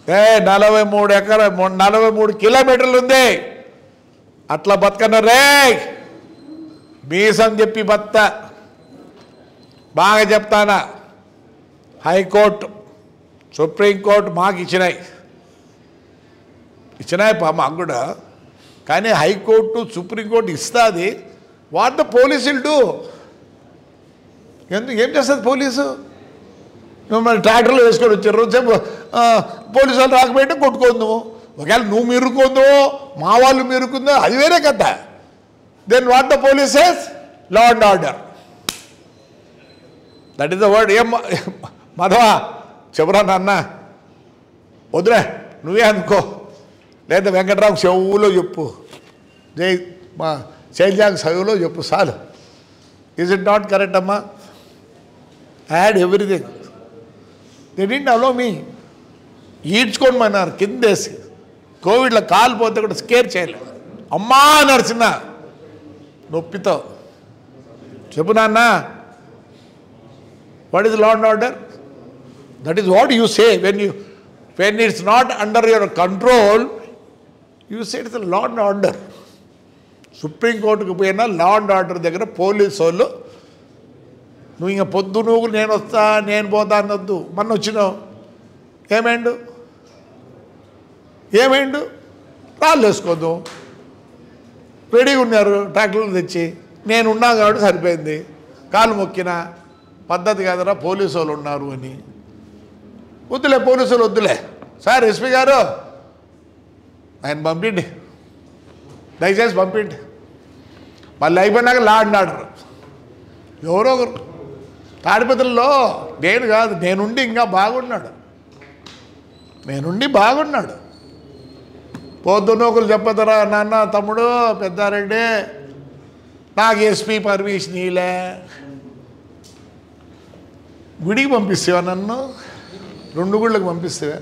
43 కిలోమీటర్లు ఉంది. అట్లా బతకన్నా రే. మీసం చెప్పి బత్త బాగా చెప్తానా. హైకోర్టు, సుప్రీంకోర్టు మాకు ఇచ్చినాయి మాకు కూడా. కానీ హైకోర్టు, సుప్రీంకోర్టు ఇస్తుంది. వాట్ ద పోలీసులు డూ? ఏం చేస్తుంది పోలీసు? మిమ్మల్ని ట్రాక్టర్లు వేసుకొని వచ్చారు. పోలీసు వాళ్ళు రాకపోయింటే కొట్టుకుందాము. ఒకవేళ నువ్వు మీరుకుందో, మా వాళ్ళు మీరుకుందో, అది వేరే కదా. Then what the polices? Law and order. That is the word. ఏం మాధవా చెబురా నాన్న? వద్దురే, నువ్వే అనుకో. లేదా వెంకట్రావు చెవులో చెప్పు, మా శైలజాకు చెవులో చెప్పు చాలు. ఈజ్ ఇట్ నాట్ కరెక్ట్ అమ్మా? I had everything. They didn't allow me. ఈడ్చుకోమన్నారు కిందేసి. కోవిడ్లో కాలు పోతే కూడా స్కేర్ చేయలేదు. అమ్మా నడిచిన నొప్పితో. చెప్పు నాన్న, what is law and order? That is what you say when it's not under your control, you say it's a law and order. Supreme కోర్టుకు పోయినా లా అండ్ ఆర్డర్ దగ్గర పోలీసు వాళ్ళు నువ్వు ఇంకా పొద్దు నువ్వు నేను వస్తా నేను పోతా అనొద్దు. మొన్న వచ్చినావు, ఏమైండు? రాళ్ళు వేసుకోద్దు. రెడీగా ఉన్నారు ట్రాక్టర్లు తెచ్చి. నేను ఉన్నా కాబట్టి సరిపోయింది. కాలు మొక్కిన పద్ధతి కాదరా, పోలీసు వాళ్ళు ఉన్నారు అని. వద్దులే, పోలీసులు వద్దులే. సార్ ఎస్పీ గారు ఆయన పంపిండి, దయచేసి పంపిండి. మళ్ళీ అయిపోయినాక లా అండ్ ఆర్డర్. ఎవరో ఒకరు తాడిపత్రిలో నేను కాదు, నేనుండి ఇంకా బాగున్నాడు. పొద్దున్న ఒకరు చెప్పదరా, నాన్న తమ్ముడు పెద్దారెడ్డి నాకు ఎస్పీ పర్మిషన్ ఇలే. గుడికి పంపిస్తేవా నన్ను? 2 గుళ్ళకి పంపిస్తేవా?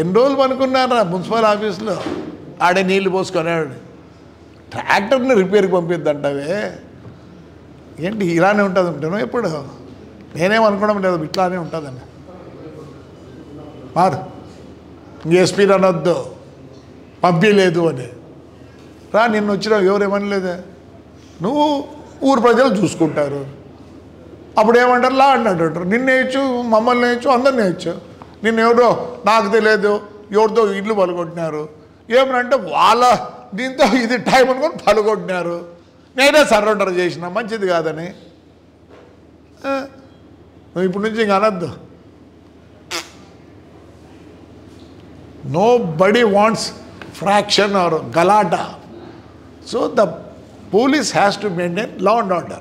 ఎన్ని రోజులు పనుకున్నారా మున్సిపల్ ఆఫీస్లో? ఆడే నీళ్ళు పోసుకున్నాడు. ట్రాక్టర్ని రిపేర్కి పంపిద్దంటావే ఏంటి? ఇలానే ఉంటుంది ఉంటాను ఎప్పుడు? నేనేమనుకోవడం లేదు, ఇట్లానే ఉంటుందని. మారు ఎస్పీ అనొద్దు, పంపించలేదు అని రా. నిన్ను వచ్చినావు, ఎవరేమనలేదే. నువ్వు ఊరు ప్రజలు చూసుకుంటారు. అప్పుడు ఏమంటారు? లా అంటారు. నిన్ను వేయచ్చు, మమ్మల్ని వేయచ్చు, అందరిని వేయచ్చు. నిన్ను ఎవరో నాకు తెలియదు ఎవరితో ఇల్లు పలుకొట్టినారు. ఏమనంటే వాళ్ళ దీంతో ఇది టైం అనుకొని పలుకొట్టినారు. నేనే సరెండర్ చేసిన, మంచిది కాదని. నువ్వు ఇప్పటి నుంచి ఇంక అనద్దు. Nobody wants fraction or galata. So the police has to maintain law and order,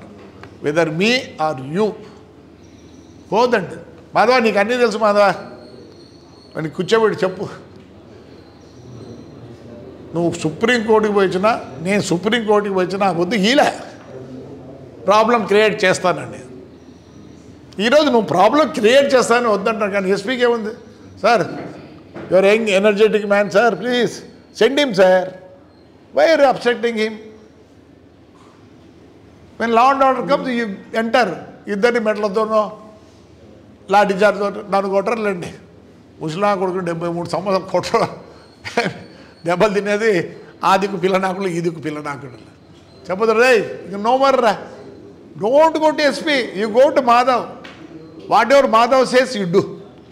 whether me or you. పోదండి మాధవ, నీకు అన్నీ తెలుసు మాధవ. అని కూర్చోబెట్టి చెప్పు. నువ్వు సుప్రీంకోర్టుకి పోయినా, నేను సుప్రీంకోర్టుకి పోయినా వద్దు, ఈలే ప్రాబ్లం క్రియేట్ చేస్తానండి. ఈరోజు నువ్వు ప్రాబ్లం క్రియేట్ చేస్తానని వద్దంటాను. కానీ ఎస్పీకి ఏముంది? Sir you're young energetic man sir, please send him sir. Why are obstructing him? When law and order comes you enter. ఇద్దరిని మెట్లతోనో లాఠీ చార్జ్తో నన్ను కొట్టరులేండి. ముసలా కొడుకు 73 సంవత్సరాలు కొట్టరు. దెబ్బలు తినేది ఆ దిక్కు పిల్లనాకులు, ఈ దిక్కు పిల్లనాకులు. చెప్పదు రే, ఇక నో మర్ రా. Don't go to SP, you go to Madhav. Whatever Madhav says you do.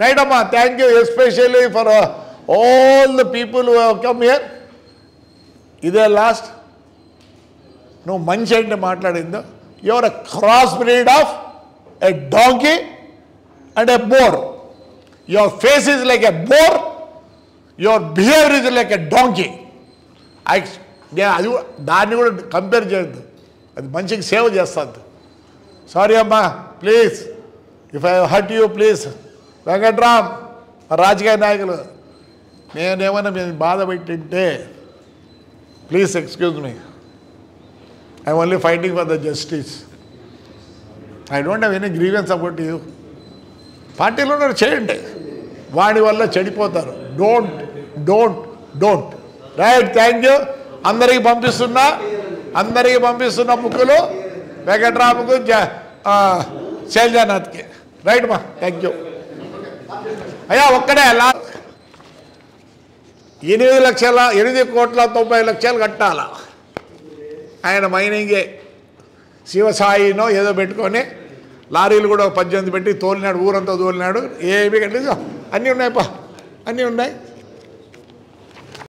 Right అమ్మా, thank you especially for all the people who have come here. ఇదే లాస్ట్. నువ్వు మంచి అంటే మాట్లాడిందో, your a cross breed of a donkey and a boar. Your face is like a boar, your behaviour is like a donkey. అది దాన్ని కూడా compare చేయొద్దు. అది మంచిగా సేవ చేస్తుంది. సారీ అమ్మా, please if I hurt you, please. Venkatram, రాజకీయ నాయకులు నేనేమైనా మీరు బాధ పెట్టింటే please excuse me, I only fighting for the justice. I don't have any grievance about you. పార్టీలో ఉన్నారు చేయండి, వాడి వల్ల చెడిపోతారు. Don't don't don't. Right, thank you. అందరికీ పంపిస్తున్న బుక్కులు వెంకట్రాముకు, శైలజానాథ్కి. రైట్ మా, థ్యాంక్ యూ. అయ్యా ఒక్కడే 8,90,00,000 కట్టాల. ఆయన మైనింగే శివసాయినో ఏదో పెట్టుకొని లారీలు కూడా 18 పెట్టి తోలినాడు, ఊరంతా తోలినాడు. ఏమి కట్టలేదు, అన్నీ ఉన్నాయి, అన్నీ ఉన్నాయి.